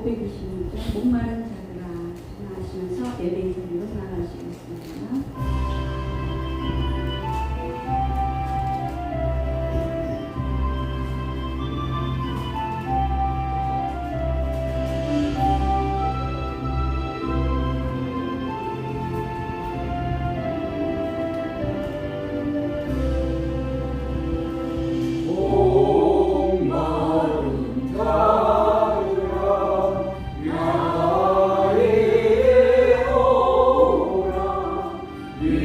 526장 목마른 자들아 하시면서 예배 소리로 나가시겠습니다. Yeah.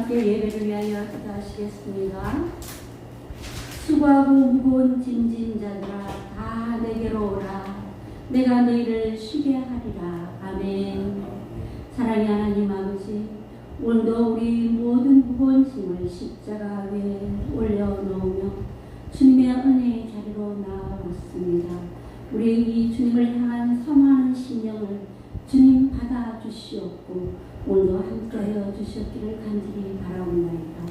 함께 예배를 위하여 기도하시겠습니다. 수고하고 무거운 짐진 자들아 다 내게로 오라. 내가 너희를 쉬게 하리라. 아멘. 사랑의 하나님 아버지, 오늘도 우리 모든 무거운 짐을 십자가 위에 올려놓으며 주님의 은혜의 자리로 나아왔습니다. 우리 이 주님을 향한 섬하는 심령을 주님 받아주시옵고 오늘도 함께하여 주셨기를 간절히 바라옵나이다.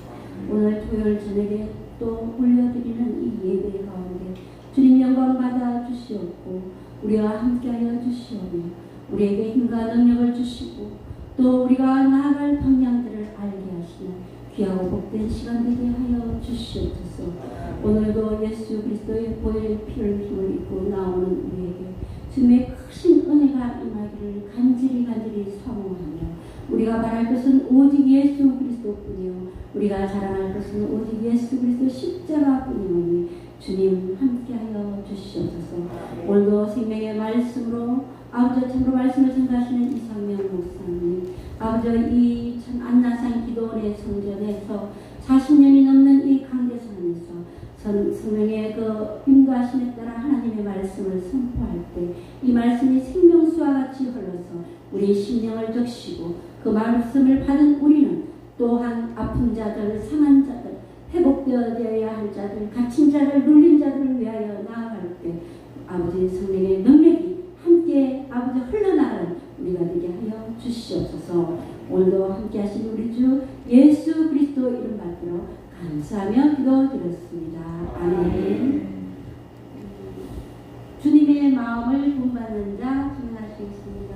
오늘 토요일 저녁에 또 올려드리는 이 예배 가운데 주님 영광 받아주시옵고 우리와 함께하여 주시오며 우리에게 힘과 능력을 주시고 또 우리가 나아갈 방향들을 알게 하시는 귀하고 복된 시간 되게 하여 주시옵소서. 오늘도 예수 그리스도의 보혈의 피를 힘을 입고 나오는 우리에게 주님의 크신 은혜가 임하기를 간절히 사모하며 우리가 바랄 것은 오직 예수 그리스도뿐이요 우리가 자랑할 것은 오직 예수 그리스도 십자가뿐이오니 주님 함께하여 주시옵소서. 오늘도 생명의 말씀으로 아버지 참으로 말씀을 전가하시는 이상명 목사님, 아버지 이 참 안나산 기도원의 성전에서 40년이 넘는 이 강대산에서 성령의 그 인도하심에 따라 하나님의 말씀을 선포할 때 이 말씀이 생명수와 같이 흘러서 우리 심령을 적시고 그 말씀을 받은 우리는 또한 아픈 자들, 상한 자들, 회복되어야 할 자들, 갇힌 자들, 눌린 자들을 위하여 나아갈 때 아버지 성령의 능력이 함께 아버지 흘러나가는 우리가 되게 하여 주시옵소서. 오늘도 함께 하신 우리 주 예수 그리스도 이름 받들어 감사하며 기도드렸습니다. 아멘. 주님의 마음을 본받는 자 주문하시겠습니다.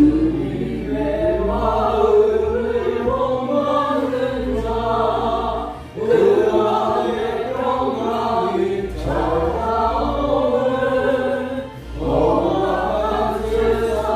주님의 마음을 본받는 자, 그 마음에 평강이 찾아오는 건강한 세상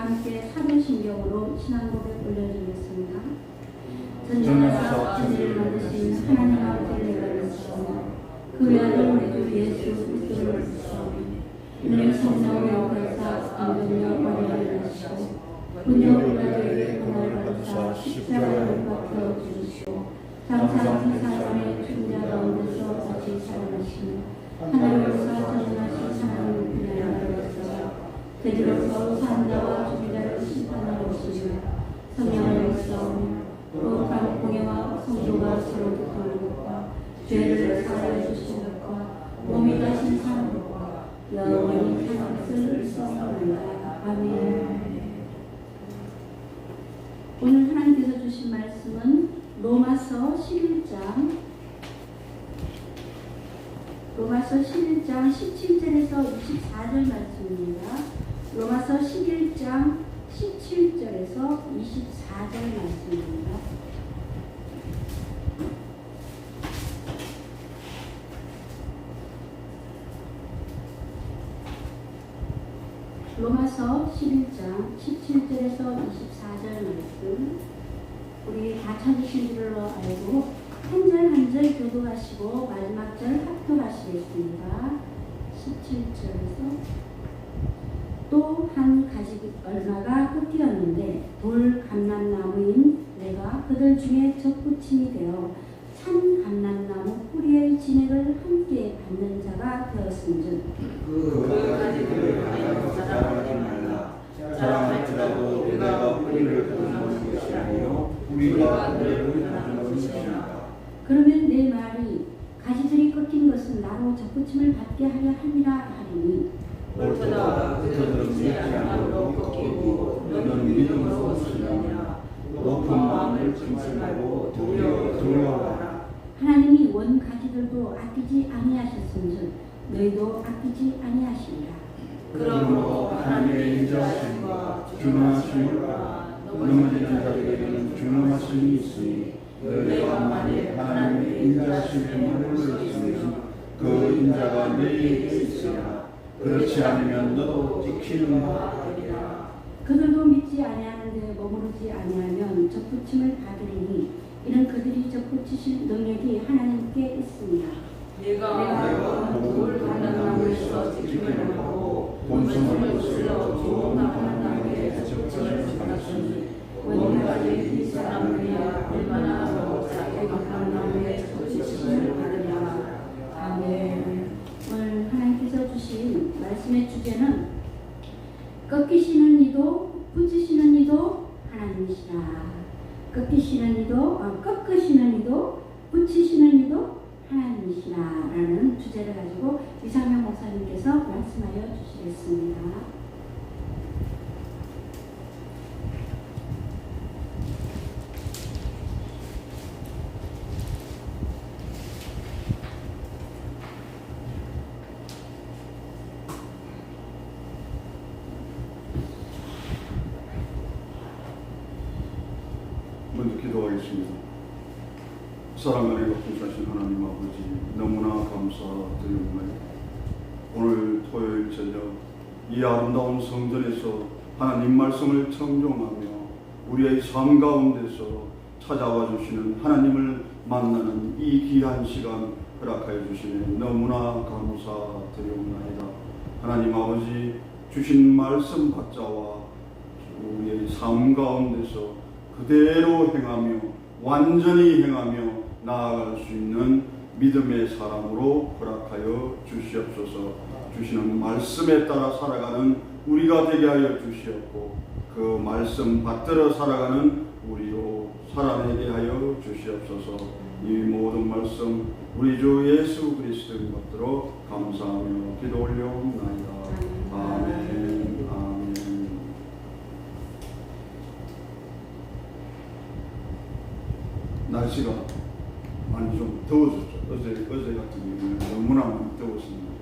함께 사도신경으로 신앙고백 올려드리겠습니다. 전능하사 천지를 만드신 하나님 아버지를 내가 믿사오나 그 외아들 우리 주 예수 그리스도를 믿사오니 이는 성령의 역사사 감동력 완전히 하시고 군대우리에게 고난을 받으사 십자가를 박혀 주시고 장사한 세상의 충자 가운데서 다시 살아나시며 하나님으로서 전능하신 하나님 그녀를 대지로서 산자와 죽이자를 심판하러 오시며 성령을 믿사오며 거룩한 공예와 성도가 서로 교통하는 것과 죄를 사하여 주시는 것과 몸이 가신 사는 것과 영원히 사는 것을 믿사옵나이다. 아멘. 오늘 하나님께서 주신 말씀은 로마서 11장 17절에서 24절 말씀입니다. 로마서 11장 17절에서 24절 말씀입니다. 로마서 11장 17절에서 24절 말씀, 우리 다 찾으신 줄로 알고 한 절 한 절 교도하시고 마지막 절 합독하시겠습니다. 17절에서 또 한 가지 얼마가 꺾이었는데 돌 감람나무인 내가 그들 중에 젖붙임이 되어 참 감람나무 뿌리의 진액을 함께 받는 자가 되었은즉 그 가지들을 하여 자랑하지 말라. 자랑할지라도 내가 뿌리를 거두는 것이 아니요 뿌리가 그들을 거두는 것이 아니라. 그러면 내 말이 가지들이 꺾인 것은 나로 젖붙임을 받게 하려 함이라 하리니 옳도다. 그들은 믿지 않으므로 꺾이고 너는 믿음으로 쓰느니라. 높은 마음을 근심하고 도리어 두려워하라. 하나님이 원 가지들도 아끼지 아니하셨은즉 너희도 아끼지 아니하시리라. 그러므로 하나님의 인자하심과 준하심과 넘어지는 자들에게는 준하심이 있으니 너희가 만일 하나님의 인자하심을 모르겠으면 그 인자가 너희에게 있으나 그렇지 않으면 너도 지키는 바 되리라. 그들도 믿지 아니하는데 머무르지 아니하면 젖붙임을 받으리니 이는 그들이 젖붙이실 능력이 하나님께 있습니다. 내가 돌 감람나무에서 지킴을 하고 본성을 쓸어 좋은 감람나무에 젖붙임을 받았으니 원까지 이 사람들이 얼마나 더 작게 감람나무에 젖붙임을 받으랴. 아멘. 오늘 하나님께서 주신 말씀의 주제는 꺾이시는 이도 붙이시는 이도 하나님이시라. 꺾으시는 이도 붙이시는 이도 하나님이시라 라는 주제를 가지고 이상명 목사님께서 말씀하여 주시겠습니다. 먼저 기도하겠습니다. 사랑하는 높으신 하나님 아버지, 너무나 감사드립니다. 오늘 토요일 저녁 이 아름다운 성전에서 하나님 말씀을 청종하며 우리의 삶 가운데서 찾아와 주시는 하나님을 만나는 이 귀한 시간 허락하여 주시니 너무나 감사드리옵나이다. 하나님 아버지, 주신 말씀 받자와 우리의 삶 가운데서 그대로 행하며 완전히 행하며 나아갈 수 있는 믿음의 사람으로 허락하여 주시옵소서. 주시는 말씀에 따라 살아가는 우리가 되게 하여 주시옵고 그 말씀 받들어 살아가는 우리로 살아내게 하여 주시옵소서. 이 모든 말씀 우리 주 예수 그리스도를 받들어 감사하며 기도 올려옵나이다. 아멘. 아멘. 날씨가 많이 좀 더워졌죠. 어제 같은 경우는 너무나 많이 더웠습니다.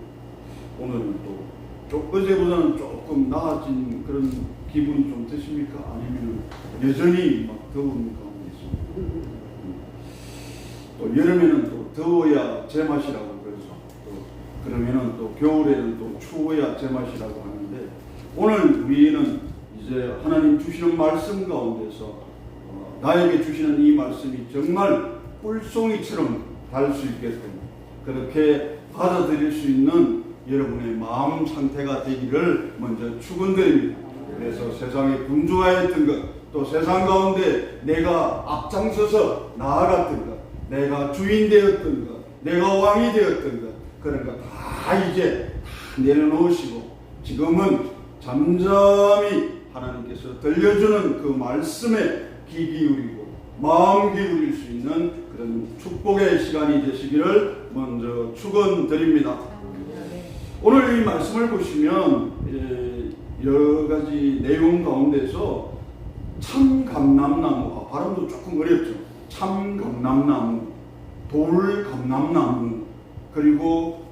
오늘은 또 어제보다는 조금 나아진 그런 기분이 좀 드십니까? 아니면 여전히 막 더운 가운데 있습니까? 또 여름에는 또 더워야 제맛이라고 그래서 또 그러면은 또 겨울에는 또 추워야 제맛이라고 하는데 오늘 우리는 이제 이제 하나님 주시는 말씀 가운데서 나에게 주시는 이 말씀이 정말 꿀송이처럼 달 수 있게끔 그렇게 받아들일 수 있는 여러분의 마음 상태가 되기를 먼저 축원드립니다. 그래서 세상에 분주하였던 것, 또 세상 가운데 내가 앞장서서 나아갔던 것, 내가 주인 되었던 것, 내가 왕이 되었던 것, 그런 거 다 이제 다 내려놓으시고 지금은 잠잠히 하나님께서 들려주는 그 말씀에 귀 기울이고 마음 기울일 수 있는 그런 축복의 시간이 되시기를 먼저 축원드립니다. 오늘 이 말씀을 보시면 여러 가지 내용 가운데서 참감람나무, 발음도 조금 어렵죠. 참감람나무, 돌감람나무, 그리고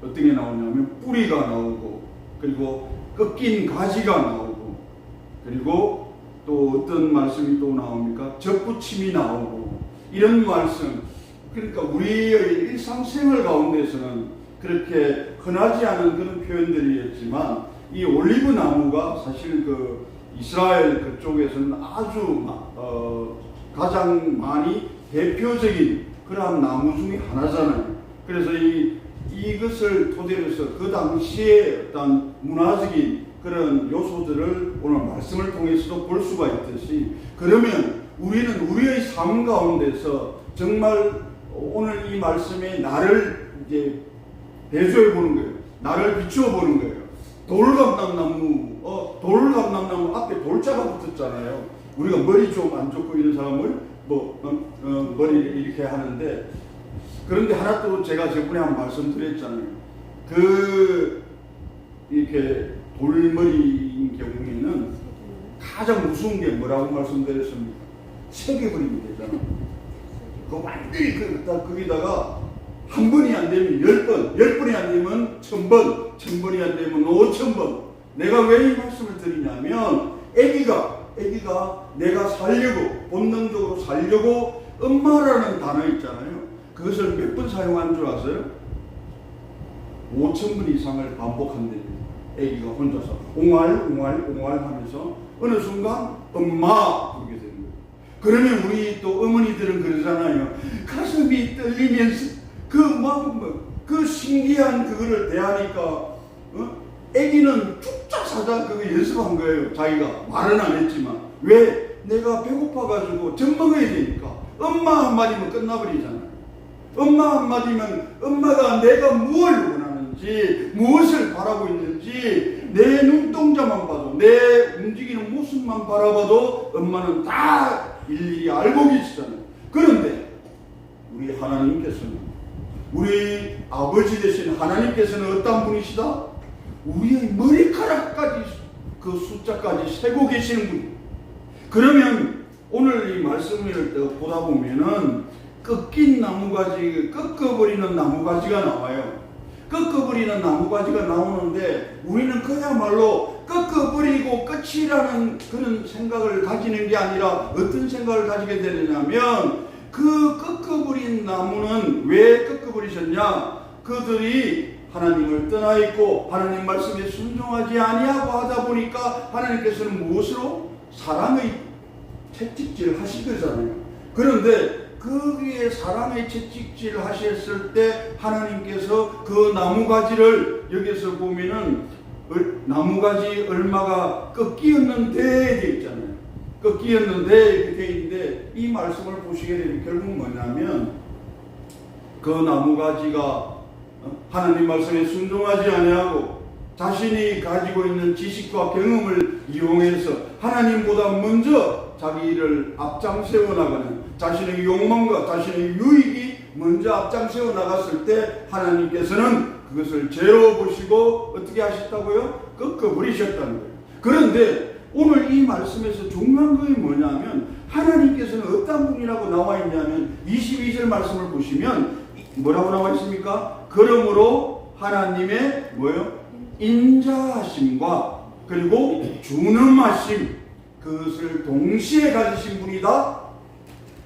어떤 게 나오냐면 뿌리가 나오고, 그리고 꺾인 가지가 나오고, 그리고 또 어떤 말씀이 또 나옵니까? 접붙임이 나오고, 이런 말씀. 그러니까 우리의 일상생활 가운데서는 그렇게 흔하지 않은 그런 표현들이었지만 이 올리브 나무가 사실 그 이스라엘 그쪽에서는 아주 가장 많이 대표적인 그러한 나무 중에 하나잖아요. 그래서 이것을 토대로 해서 그 당시에 어떤 문화적인 그런 요소들을 오늘 말씀을 통해서도 볼 수가 있듯이, 그러면 우리는 우리의 삶 가운데서 정말 오늘 이 말씀에 나를 이제 대조해 보는 거예요. 나를 비추어 보는 거예요. 돌감람나무, 돌감람나무 앞에 돌자가 붙었잖아요. 우리가 머리 좀 안 좋고 이런 사람을 머리를 이렇게 하는데, 그런데 하나 또 제가 저번에 한 말씀드렸잖아요. 이렇게 돌머리인 경우에는 가장 무서운 게 뭐라고 말씀드렸습니까? 새겨버리면 되잖아. 그 완전히 거기다가 한 번이 안 되면 10번, 10번이 안 되면 1000번, 1000번이 안 되면 5000번. 내가 왜 이 말씀을 드리냐면, 애기가 내가 살려고, 본능적으로 살려고 엄마라는 단어 있잖아요. 그것을 몇 번 사용한 줄 아세요? 5000번 이상을 반복한대요. 애기가 혼자서 옹알 하면서 어느 순간 엄마 부르게 되는 거예요. 그러면 우리 또 어머니들은 그러잖아요. 가슴이 떨리면서 그 신기한 그거를 대하니까 애기는 쭉쫙사자 그거 연습한 거예요. 자기가 말은 안 했지만. 왜? 내가 배고파가지고 젖 먹어야 되니까. 엄마 한마디면 끝나버리잖아요. 엄마 한마디면 엄마가 내가 무엇을 원하는지, 무엇을 바라고 있는지 내 눈동자만 봐도, 내 움직이는 모습만 바라봐도 엄마는 다 일일이 알고 계시잖아요. 그런데 우리 하나님께서는, 우리 아버지 되신 하나님께서는 어떤 분이시다? 우리의 머리카락까지 그 숫자까지 세고 계시는 분이에요. 그러면 오늘 이 말씀을 보다 보면은 꺾인 나무가지, 꺾어버리는 나무가지가 나와요. 꺾어버리는 나무가지가 나오는데 우리는 그야말로 꺾어버리고 끝이라는 그런 생각을 가지는 게 아니라 어떤 생각을 가지게 되느냐면, 그 꺾어버린 나무는 왜 꺾어버리셨냐? 그들이 하나님을 떠나 있고 하나님 말씀에 순종하지 아니하고 하다 보니까 하나님께서는 무엇으로? 사랑의 채찍질을 하실 거잖아요. 그런데 거기에 사랑의 채찍질을 하셨을 때 하나님께서 그 나무가지를, 여기서 보면은 나무가지 얼마가 꺾이었는데 되어 있잖아요. 꺾이었는데 이렇게 되어 있는데, 이 말씀을 보시게 되면 결국 뭐냐면, 그 나무가지가 하나님 말씀에 순종하지 아니하고 자신이 가지고 있는 지식과 경험을 이용해서 하나님보다 먼저 자기를 앞장세워 나가는, 자신의 욕망과 자신의 유익이 먼저 앞장세워 나갔을 때 하나님께서는 그것을 죄로 보시고 어떻게 하셨다고요? 꺾어버리셨다는 거예요. 그런데 오늘 이 말씀에서 중요한 것이 뭐냐면, 하나님께서는 어떤 분이라고 나와 있냐면 22절 말씀을 보시면 뭐라고 나와 있습니까? 그러므로 하나님의 인자하심과 그리고 준엄하심, 그것을 동시에 가지신 분이다.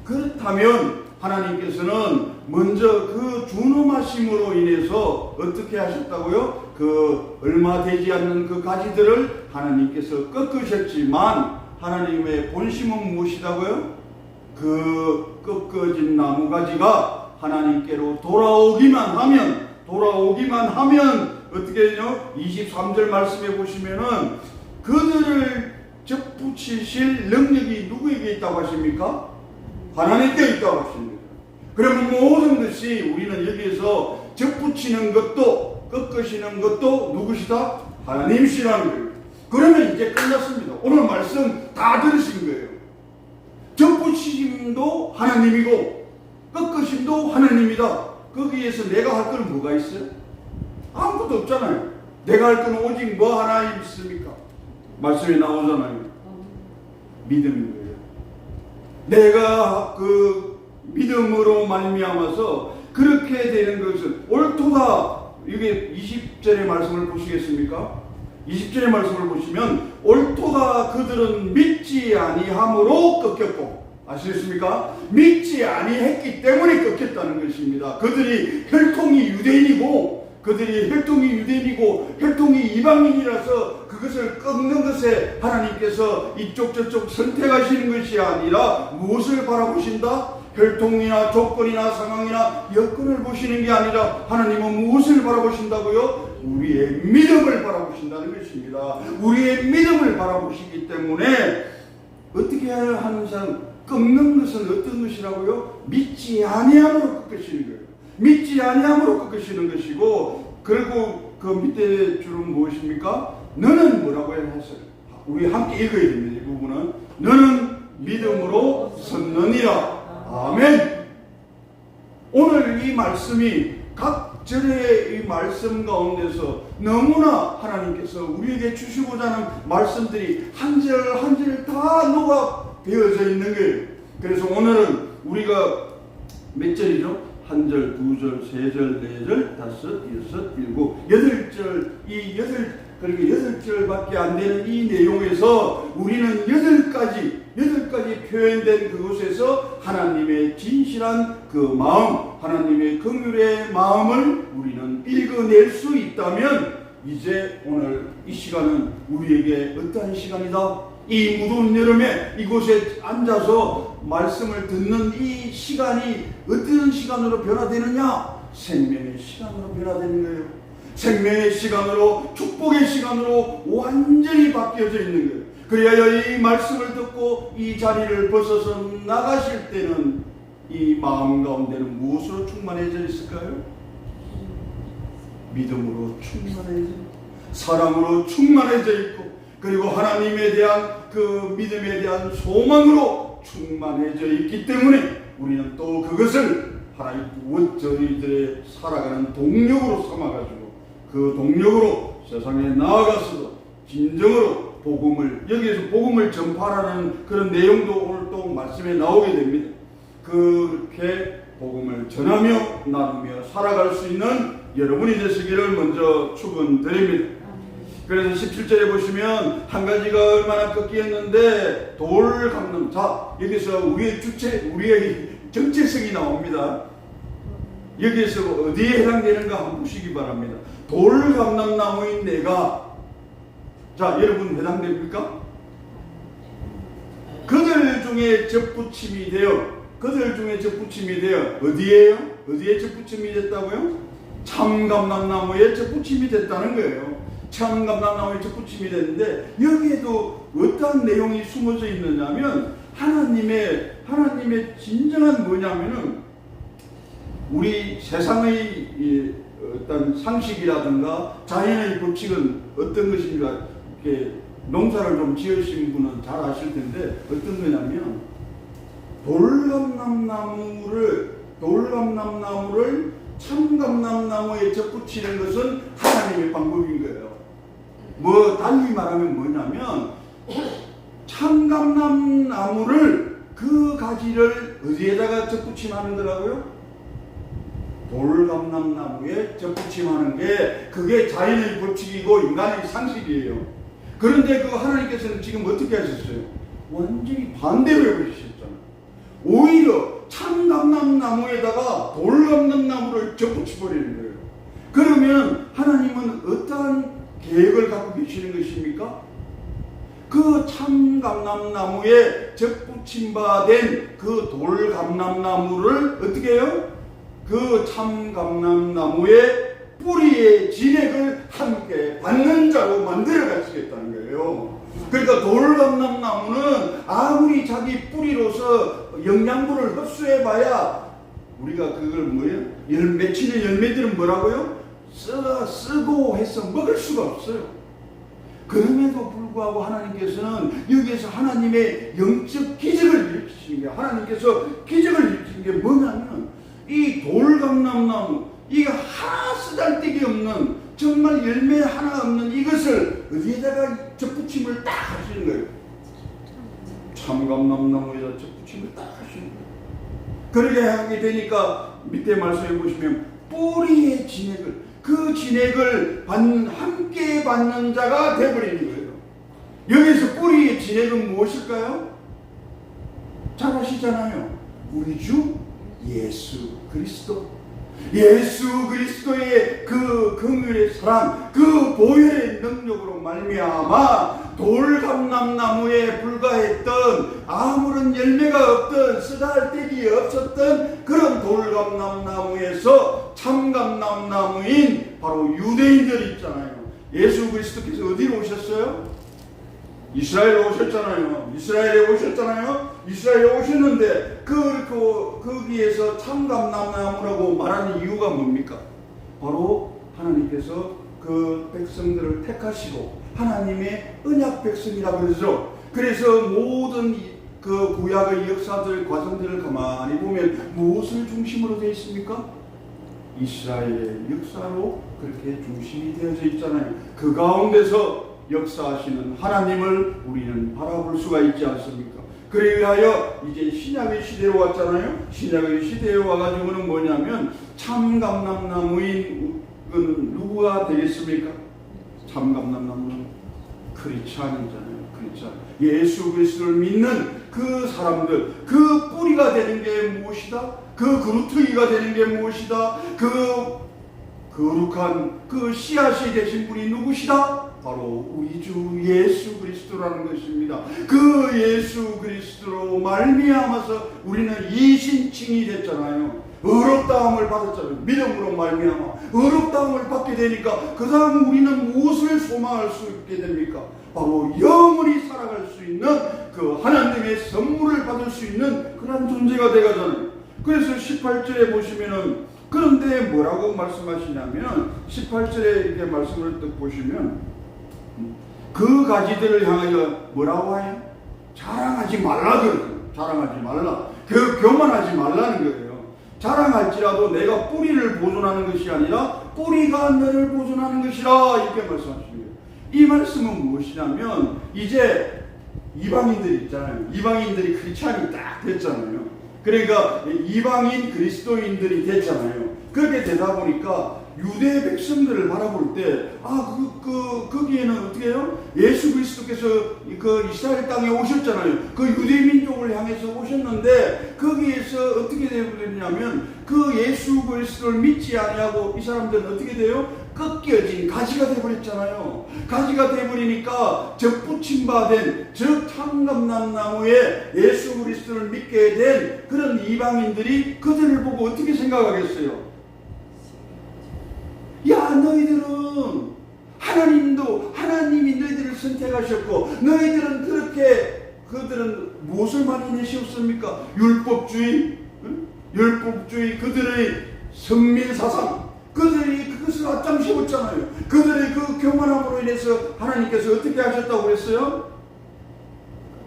그렇다면 하나님께서는 먼저 그 준엄하심으로 인해서 어떻게 하셨다고요? 그 얼마 되지 않는 그 가지들을 하나님께서 꺾으셨지만 하나님의 본심은 무엇이다고요? 그 꺾어진 나무가지가 하나님께로 돌아오기만 하면 어떻게 해요? 23절 말씀해 보시면은 그들을 접붙이실 능력이 누구에게 있다고 하십니까? 하나님께 있다고 하십니다. 그러면 모든 것이 우리는 여기에서 접붙이는 것도 꺾으시는 것도 누구시다? 하나님이시라는 거예요. 그러면 이제 끝났습니다. 오늘 말씀 다 들으신 거예요. 접붙이심도 하나님이고 꺾으심도 하나님이다. 거기에서 내가 할 건 뭐가 있어요? 아무것도 없잖아요. 내가 할 건 오직 뭐 하나 있습니까? 말씀에 나오잖아요. 믿음인 거예요. 내가 그 믿음으로 말미암아서 그렇게 되는 것은 옳도다. 이게 20절의 말씀을 보시겠습니까? 20절의 말씀을 보시면 옳도다 그들은 믿지 아니함으로 꺾였고, 아시겠습니까? 믿지 아니했기 때문에 꺾였다는 것입니다. 그들이 혈통이 유대인이고 혈통이 이방인이라서 그것을 꺾는 것에 하나님께서 이쪽 저쪽 선택하시는 것이 아니라 무엇을 바라보신다? 혈통이나 조건이나 상황이나 여건을 보시는 게 아니라 하나님은 무엇을 바라보신다고요? 우리의 믿음을 바라보신다는 것입니다. 우리의 믿음을 바라보시기 때문에 어떻게 하는 사람, 꺾는 것은 어떤 것이라고요? 믿지 아니함으로 꺾으시는 거예요. 믿지 아니함으로 꺾으시는 것이고, 그리고 그 밑에 줄은 무엇입니까? 너는 뭐라고 했어요? 우리 함께 읽어야 됩니다. 이 부분은 너는 믿음으로 섰느니라. 아멘. 오늘 이 말씀이 각 절의 이 말씀 가운데서 너무나 하나님께서 우리에게 주시고자 하는 말씀들이 한 절 한 절 다 녹아 되어져 있는 거예요. 그래서 오늘은 우리가 몇 절이죠? 한 절, 두 절, 세 절, 네 절, 다섯, 여섯, 일곱, 여덟 절, 그렇게 여덟 절밖에 안 되는 이 내용에서 우리는 여덟 가지 표현된 그곳에서 하나님의 진실한 그 마음, 하나님의 긍휼의 마음을 우리는 읽어낼 수 있다면 이제 오늘 이 시간은 우리에게 어떠한 시간이다? 이 무더운 여름에 이곳에 앉아서 말씀을 듣는 이 시간이 어떤 시간으로 변화되느냐? 생명의 시간으로 변화되는 거예요. 생명의 시간으로, 축복의 시간으로 완전히 바뀌어져 있는 거예요. 그래야 이 말씀을 듣고 이 자리를 벗어서 나가실 때는 이 마음 가운데는 무엇으로 충만해져 있을까요? 믿음으로 충만해져 있고, 사랑으로 충만해져 있고, 그리고 하나님에 대한 그 믿음에 대한 소망으로 충만해져 있기 때문에 우리는 또 그것을 하나님 저희들의 살아가는 동력으로 삼아가지고 그 동력으로 세상에 나아가서도 진정으로 복음을, 여기에서 복음을 전파하라는 그런 내용도 오늘 또 말씀에 나오게 됩니다. 그렇게 복음을 전하며 나누며 살아갈 수 있는 여러분이 되시기를 먼저 축원드립니다. 그래서 17절에 보시면 한 가지가 얼마나 꺾이었는데 돌 감는, 자 여기서 우리의 정체성이 나옵니다. 여기에서 어디에 해당되는가 한번 보시기 바랍니다. 돌 감람나무인 내가, 자 여러분 해당됩니까? 그들 중에 접붙임이 되어 어디에요? 어디에 접붙임이 됐다고요? 참감람나무에 접붙임이 됐다는 거예요. 참감람나무에 접붙임이 됐는데 여기에도 어떠한 내용이 숨어져 있느냐면 하나님의 진정한 뭐냐면은 우리 세상의 어떤 상식이라든가 자연의 법칙은 어떤 것인가, 이렇게 농사를 좀 지으신 분은 잘 아실 텐데 어떤 거냐면 돌감람나무를 참감람나무에 접붙이는 것은 하나님의 방법인 거예요. 뭐 달리 말하면 뭐냐면 참감람나무를 그 가지를 어디에다가 접붙임하는 거라고요? 돌감람나무에 접붙임하는 게 그게 자연의 법칙이고 인간의 상식이에요. 그런데 그 하나님께서는 지금 어떻게 하셨어요? 완전히 반대로 해버리셨잖아요. 오히려 참감람나무에다가 돌감람나무를 접붙여버리는 거예요. 그러면 하나님은 어떠한 계획을 갖고 계시는 것입니까? 그 참감람나무에 접붙임 바 된 그 돌감람나무를 어떻게 해요? 그 참감람나무의 뿌리의 진액을 함께 받는 자로 만들어 가시겠다는 거예요. 그러니까 돌감람나무는 아무리 자기 뿌리로서 영양분을 흡수해 봐야 우리가 그걸 뭐예요? 맺히는 열매들은 뭐라고요? 쓰고 해서 먹을 수가 없어요. 그럼에도 불구하고 하나님께서는 여기에서 하나님의 영적 기적을 일으키시는 게, 하나님께서 기적을 일으키는 게 뭐냐면 이 돌감람나무, 이거 하나 쓰잘데기 없는, 정말 열매 하나 없는 이것을 어디에다가 접붙임을 딱 하시는 거예요. 참감람나무에다 접붙임을 딱 하시는 거예요. 그렇게 하게 되니까 밑에 말씀해 보시면 뿌리의 진액을, 그 진액을 함께 받는 자가 되어버리는 거예요. 여기서 뿌리의 진액은 무엇일까요? 잘 아시잖아요. 우리 주 예수 그리스도. 예수 그리스도의 그 긍휼의 사랑, 그 보혈의 능력으로 말미암아 돌감람나무에 불과했던, 아무런 열매가 없던, 쓰잘데기 없었던 그런 돌감람나무에서 참감람나무인 바로 유대인들이 있잖아요. 예수 그리스도께서 어디로 오셨어요? 이스라엘에 오셨잖아요. 이스라엘에 오셨는데 거기에서 참감람나무라고 말하는 이유가 뭡니까? 바로 하나님께서 그 백성들을 택하시고 하나님의 언약 백성이라 그러죠. 그래서 모든 그 구약의 역사들, 과정들을 가만히 보면 무엇을 중심으로 되어 있습니까? 이스라엘의 역사로 그렇게 중심이 되어져 있잖아요. 그 가운데서 역사하시는 하나님을 우리는 바라볼 수가 있지 않습니까? 그래 위하여 이제 신약의 시대로 왔잖아요. 신약의 시대에 와가지고는 뭐냐면 참감람나무인 누구가 되겠습니까? 참감람나무는 크리스찬이잖아요. 크리스찬. 예수 그리스도를 믿는 그 사람들, 그 뿌리가 되는 게 무엇이다? 그 그루터기가 되는 게 무엇이다? 그 거룩한 그 씨앗이 되신 분이 누구시다? 바로 우리 주 예수 그리스도라는 것입니다. 그 예수 그리스도로 말미암아서 우리는 이신칭이 됐잖아요. 의롭다함을 받았잖아요. 믿음으로 말미암아 의롭다함을 받게 되니까 그 다음 우리는 무엇을 소망할 수 있게 됩니까? 바로 영원히 살아갈 수 있는 그 하나님의 선물을 받을 수 있는 그런 존재가 되가잖아요. 그래서 18절에 보시면은, 그런데 뭐라고 말씀하시냐면 18절에 이렇게 말씀을 딱 보시면 그 가지들을 향하여 뭐라고 해요? 자랑하지 말라 그러죠. 자랑하지 말라. 그 교만하지 말라는 거예요. 자랑할지라도 내가 뿌리를 보존하는 것이 아니라 뿌리가 너를 보존하는 것이라, 이렇게 말씀하시는 거예요. 이 말씀은 무엇이냐면 이제 이방인들이 있잖아요. 이방인들이 크리스찬이 딱 됐잖아요. 그러니까 이방인 그리스도인들이 됐잖아요. 그렇게 되다 보니까 유대 백성들을 바라볼 때, 거기에는 어떻게 해요? 예수 그리스도께서 그 이스라엘 땅에 오셨잖아요. 그 유대 민족을 향해서 오셨는데, 거기에서 어떻게 되냐면, 그 예수 그리스도를 믿지 아니하고 이 사람들은 어떻게 돼요? 꺾여진 가지가 되어버렸잖아요. 가지가 되어버리니까 접붙임 바 된, 즉 참감람나무에 예수 그리스도를 믿게 된 그런 이방인들이 그들을 보고 어떻게 생각하겠어요? 야, 너희들은 하나님이 너희들을 선택하셨고, 너희들은 그들은 무엇을 많이 내세웠습니까? 율법주의, 그들의 성밀사상, 그들이 그것을 앞장세웠잖아요. 그들의 그 교만함으로 인해서 하나님께서 어떻게 하셨다고 그랬어요?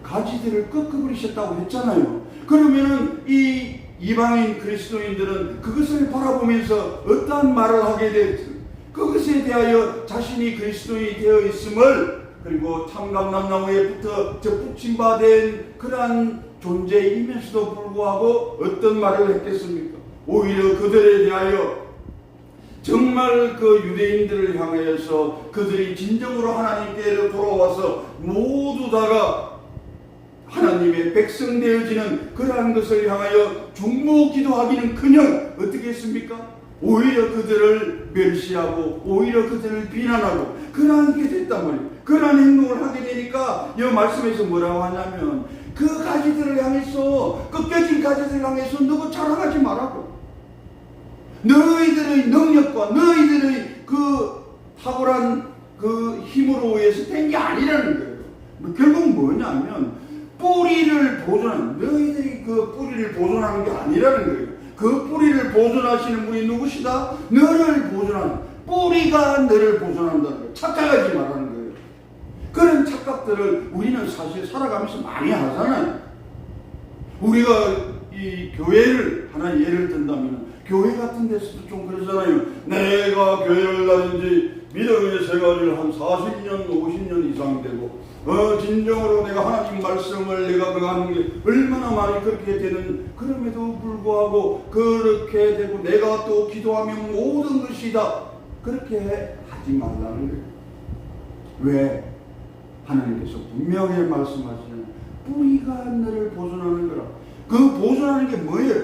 가지들을 꺾어버리셨다고 했잖아요. 그러면은 이 이방인 그리스도인들은 그것을 바라보면서 어떠한 말을 하게 됐어요? 그것에 대하여 자신이 그리스도인이 되어 있음을, 그리고 참감람나무에 붙어 접붙임 바 된 그러한 존재이면서도 불구하고 어떤 말을 했겠습니까? 오히려 그들에 대하여 정말 그 유대인들을 향하여서 그들이 진정으로 하나님께로 돌아와서 모두 다가 하나님의 백성 되어지는 그러한 것을 향하여 중보기도하기는커녕 어떻게 했습니까? 오히려 그들을 멸시하고 오히려 그들을 비난하고 그러한 게 됐단 말이에요. 그러한 행동을 하게 되니까 이 말씀에서 뭐라고 하냐면 그 가지들을 향해서 꺾여진 가지들을 향해서 너무 자랑하지 말라고. 너희들의 능력과 너희들의 그 탁월한 그 힘으로 의해서 된 게 아니라는 거예요. 결국 뭐냐면 뿌리를 보존하는, 너희들이 그 뿌리를 보존하는 게 아니라는 거예요. 그 뿌리를 보존하시는 분이 누구시다? 너를 보존하는, 뿌리가 너를 보존한다는 거예요. 착각하지 말라는 거예요. 그런 착각들을 우리는 사실 살아가면서 많이 하잖아요. 우리가 이 교회를 하나 예를 든다면 교회 같은 데서도 좀 그러잖아요. 내가 교회를 다닌 지 믿음의 생활을 한 40년, 50년 이상 되고 진정으로 내가 하나님 말씀을 내가 하는 게 얼마나 많이 그렇게 되는, 그럼에도 불구하고 그렇게 되고 내가 또 기도하면 모든 것이 다 그렇게 하지 말라는 거예요. 왜? 하나님께서 분명히 말씀하시잖아요. 뿌리가 너를 보존하는 거라. 그 보존하는 게 뭐예요?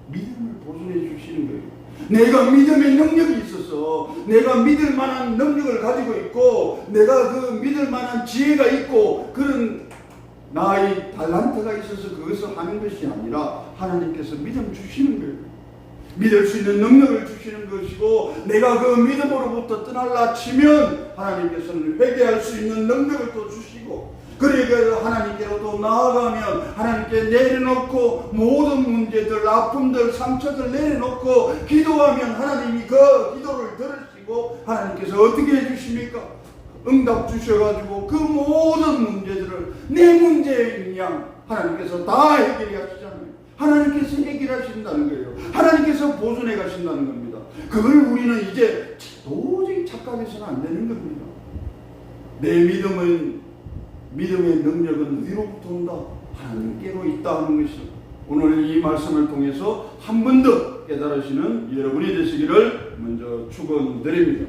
믿음을 보존해 주시는 거예요. 내가 믿음의 능력이 있어서 내가 믿을 만한 능력을 가지고 있고 내가 그 믿을 만한 지혜가 있고 그런 나의 달란트가 있어서 그것을 하는 것이 아니라 하나님께서 믿음 주시는 거예요. 믿을 수 있는 능력을 주시는 것이고 내가 그 믿음으로부터 떠날라 치면 하나님께서는 회개할 수 있는 능력을 또 주시고 그러니까 하나님께로 또 나아가면 하나님께 내려놓고 모든 문제들, 아픔들, 상처들 내려놓고 기도하면 하나님이 그 기도를 들으시고 하나님께서 어떻게 해주십니까? 응답 주셔가지고 그 모든 문제들을 내 문제인 양 하나님께서 다 해결해 가시잖아요. 하나님께서 해결하신다는 거예요. 하나님께서 보존해 가신다는 겁니다. 그걸 우리는 이제 도저히 착각해서는 안 되는 겁니다. 내 믿음의 능력은 어디로부터 온다? 하나님께로 있다 하는 것이 오늘 이 말씀을 통해서 한 번 더 깨달으시는 여러분이 되시기를 먼저 축원드립니다.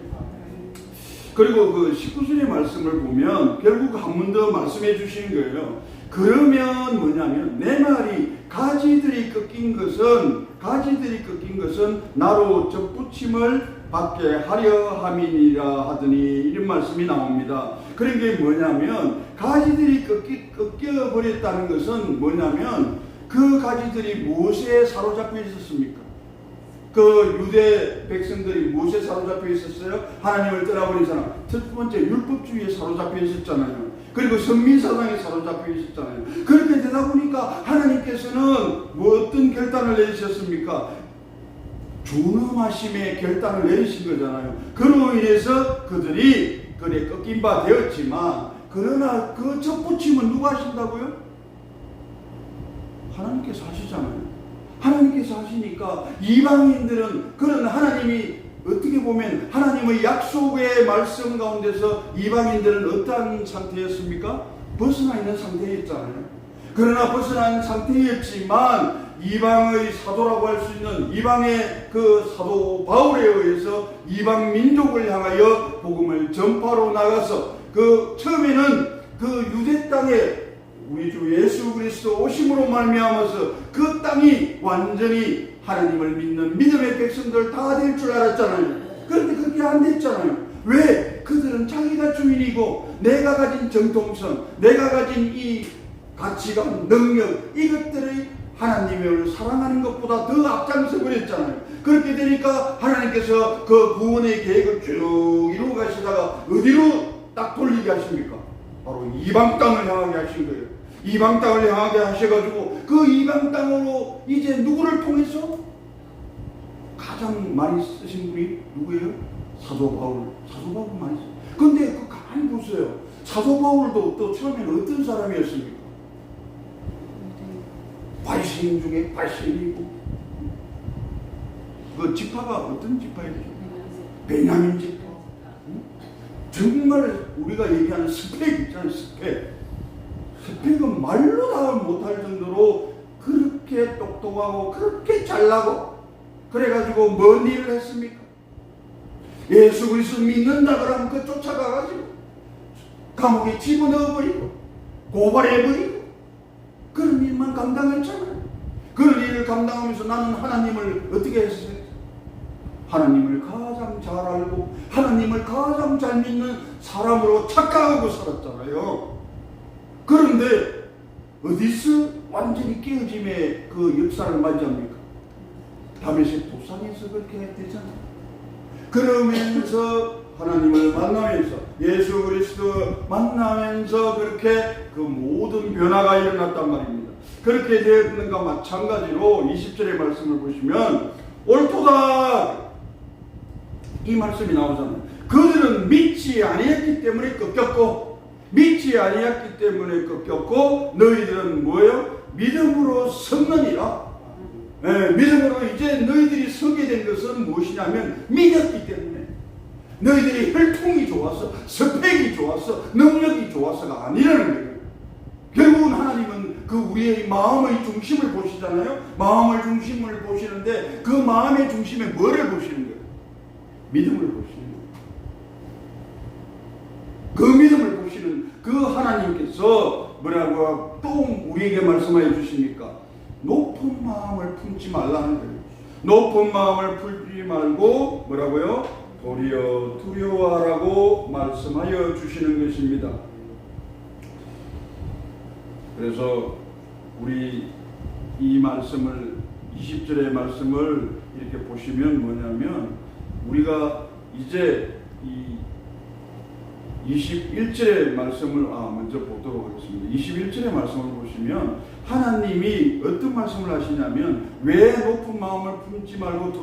그리고 그 19절의 말씀을 보면 결국 한 번 더 말씀해 주시는 거예요. 그러면 뭐냐면 내 말이 가지들이 꺾인 것은 나로 접붙임을 받게 하려 함이니라 하더니 이런 말씀이 나옵니다. 그런 게 뭐냐면 가지들이 꺾여버렸다는 것은 뭐냐면 그 가지들이 무엇에 사로잡혀 있었습니까? 그 유대 백성들이 무엇에 사로잡혀 있었어요? 하나님을 떠나버린 사람. 첫 번째 율법주의에 사로잡혀 있었잖아요. 그리고 선민사상에 사로잡혀 있었잖아요. 그렇게 되다 보니까 하나님께서는 어떤 결단을 내리셨습니까? 준엄하심의 결단을 내리신 거잖아요. 그로 인해서 그들이 그래 꺾인 바 되었지만 그러나 그 접붙임은 누가 하신다고요? 하나님께서 하시잖아요. 하나님께서 하시니까 이방인들은 그런 하나님이 어떻게 보면 하나님의 약속의 말씀 가운데서 이방인들은 어떠한 상태였습니까? 벗어나 있는 상태였잖아요. 그러나 벗어난 상태였지만 이방의 사도라고 할 수 있는 이방의 그 사도 바울에 의해서 이방 민족을 향하여 복음을 전파로 나가서 그 처음에는 그 유대 땅에 우리 주 예수 그리스도 오심으로 말미암아서 그 땅이 완전히 하나님을 믿는 믿음의 백성들 다 될 줄 알았잖아요. 그런데 그렇게 안 됐잖아요. 왜? 그들은 자기가 주인이고 내가 가진 정통성, 내가 가진 이 가치관, 능력 이것들이 하나님을 사랑하는 것보다 더 앞장서 버렸잖아요. 그렇게 되니까 하나님께서 그 구원의 계획을 쭉 이루어 가시다가 어디로 딱 돌리게 하십니까? 바로 이방 땅을 향하게 하신 거예요. 이방 땅을 향하게 하셔가지고 그 이방 땅으로 이제 누구를 통해서 가장 많이 쓰신 분이 누구예요? 사도 바울. 사도 바울 많이 쓰요. 근데 그 가만히 보세요. 사도 바울도 또 처음에는 어떤 사람이었습니까? 발신 중에 발신이고 그 지파가 어떤 지파예요? 베냐민 지파. 정말 우리가 얘기하는 스펙 있잖아요. 스펙은 말로 다 못할 정도로 그렇게 똑똑하고 그렇게 잘나고 그래가지고 뭔 일을 했습니까? 예수 그리스도 믿는다 그러면 그 쫓아가가지고 감옥에 집어넣어버리고 고발해버리고 감당했잖아요. 그 일을 감당하면서 나는 하나님을 어떻게 했어요? 하나님을 가장 잘 알고 하나님을 가장 잘 믿는 사람으로 착각하고 살았잖아요. 그런데 어디서 완전히 깨어짐의 그 역사를 맞이합니까? 다메섹 도상에서 그렇게 되잖아요. 그러면서 하나님을 만나면서 예수 그리스도 만나면서 그렇게 그 모든 변화가 일어났단 말입니다. 그렇게 되었는가 마찬가지로 20절의 말씀을 보시면 옳도다 이 말씀이 나오잖아요. 그들은 믿지 아니했기 때문에 꺾였고 믿지 아니했기 때문에 꺾였고 너희들은 뭐예요? 믿음으로 섰느니라. 네, 믿음으로 이제 너희들이 서게 된 것은 무엇이냐면 믿었기 때문에 너희들이 혈통이 좋아서 스펙이 좋아서 능력이 좋아서가 아니라는 거예요. 결국은 하나님은 그 우리의 마음의 중심을 보시잖아요. 마음의 중심을 보시는데 그 마음의 중심에 뭐를 보시는 거예요? 믿음을 보시는 거예요. 그 믿음을 보시는 그 하나님께서 뭐라고 또 우리에게 말씀해 주십니까? 높은 마음을 품지 말라는 거예요. 높은 마음을 품지 말고 뭐라고요? 도리어 두려워하라고 말씀하여 주시는 것입니다. 그래서 우리 이 말씀을 20절의 말씀을 이렇게 보시면 뭐냐면 우리가 이제 이 21절의 말씀을 먼저 보도록 하겠습니다. 21절의 말씀을 보시면 하나님이 어떤 말씀을 하시냐면 왜 높은 마음을 품지 말고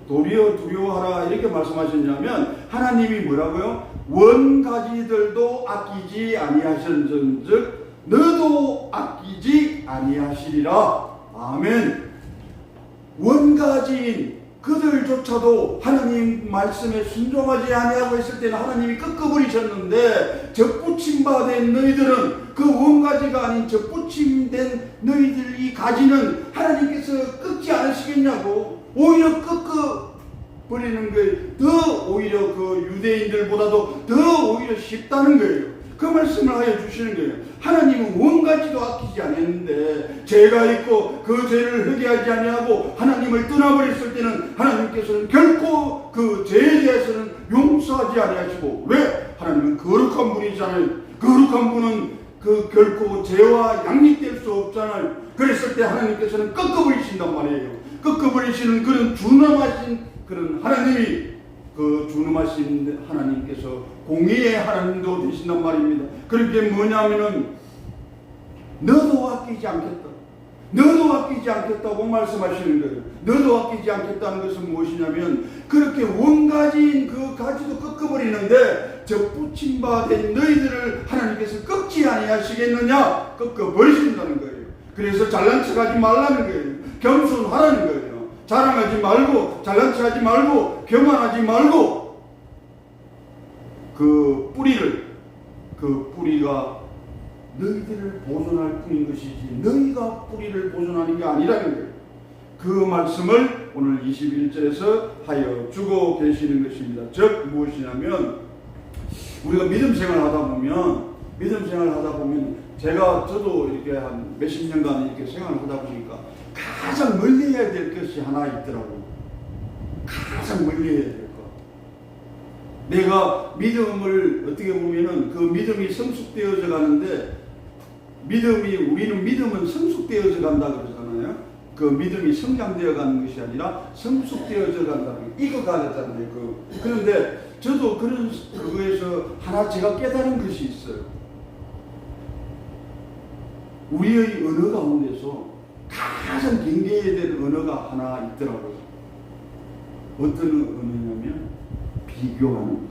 도리어 두려워하라 이렇게 말씀하셨냐면 하나님이 뭐라고요? 원가지들도 아끼지 아니하셨은즉 너도 아끼지 아니하시리라. 아멘. 원가지인 그들조차도 하나님 말씀에 순종하지 아니하고 있을 때는 하나님이 꺾어버리셨는데 접붙임받은 너희들은 그 원가지가 아닌 접붙임된 너희들 이 가지는 하나님께서 꺾지 않으시겠냐고 오히려 꺾어버리는 거예요. 더 오히려 그 유대인들보다도 더 오히려 쉽다는 거예요. 그 말씀을 하여 주시는 거예요. 하나님은 원가지도 아끼지 않았는데 죄가 있고 그 죄를 회개하지 아니하고 하나님을 떠나버렸을 때는 하나님께서는 결코 그 죄에 대해서는 용서하지 아니하시고 왜? 하나님은 거룩한 분이잖아요. 거룩한 분은 그 결코 죄와 양립될 수 없잖아요. 그랬을 때 하나님께서는 꺾어버리신단 말이에요. 꺾어버리시는 그런 준엄하신 그런 하나님이 그 준엄하신 하나님께서 공의의 하나님도 되신단 말입니다. 그렇게 뭐냐면은 너도 아끼지 않겠다. 너도 아끼지 않겠다고 말씀하시는 거예요. 너도 아끼지 않겠다는 것은 무엇이냐면 그렇게 원가지인 그 가지도 꺾어버리는데 접붙임 바 된 너희들을 하나님께서 꺾지 아니하시겠느냐? 꺾어버리신다는 거예요. 그래서 잘난 척하지 말라는 거예요. 겸손하라는 거예요. 자랑하지 말고 잘난 척하지 말고 교만하지 말고 그 뿌리가 너희들을 보존할 뿐인 것이지 너희가 뿌리를 보존하는 게 아니라는 거예요. 그 말씀을 오늘 21절에서 하여 주고 계시는 것입니다. 즉 무엇이냐면 우리가 믿음 생활을 하다 보면 저도 이렇게 한 몇십 년간 이렇게 생활을 하다 보니까 가장 멀리 해야 될 것이 하나 있더라고요. 가장 멀리 해야 될 것. 내가 믿음을 어떻게 보면은 그 믿음이 성숙되어져 가는데 우리는 믿음은 성숙되어져 간다 그러잖아요. 그 믿음이 성장되어 가는 것이 아니라 성숙되어져 간다는 게 익어가잖아요. 그런데 저도 그거에서 하나 제가 깨달은 것이 있어요. 우리의 언어 가운데서 가장 경계해야 될 언어가 하나 있더라고요. 어떤 언어냐면 비교하는.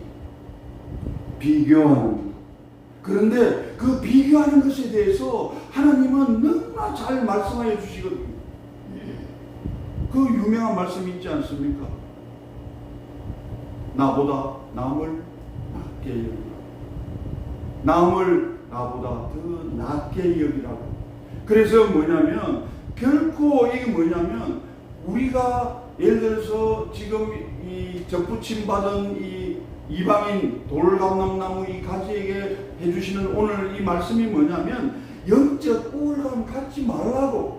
그런데 그 비교하는 것에 대해서 하나님은 너무나 잘 말씀하여 주시거든요. 그 유명한 말씀이 있지 않습니까? 나보다 남을 낮게 여기라. 남을 나보다 더 낮게 여기라고. 그래서 뭐냐면 결코 이게 뭐냐면 우리가 예를 들어서 지금 이 접붙임 받은 이 이방인 돌감람나무 이 가지에게 해주시는 오늘 이 말씀이 뭐냐면 영적 우월감 갖지 말라고.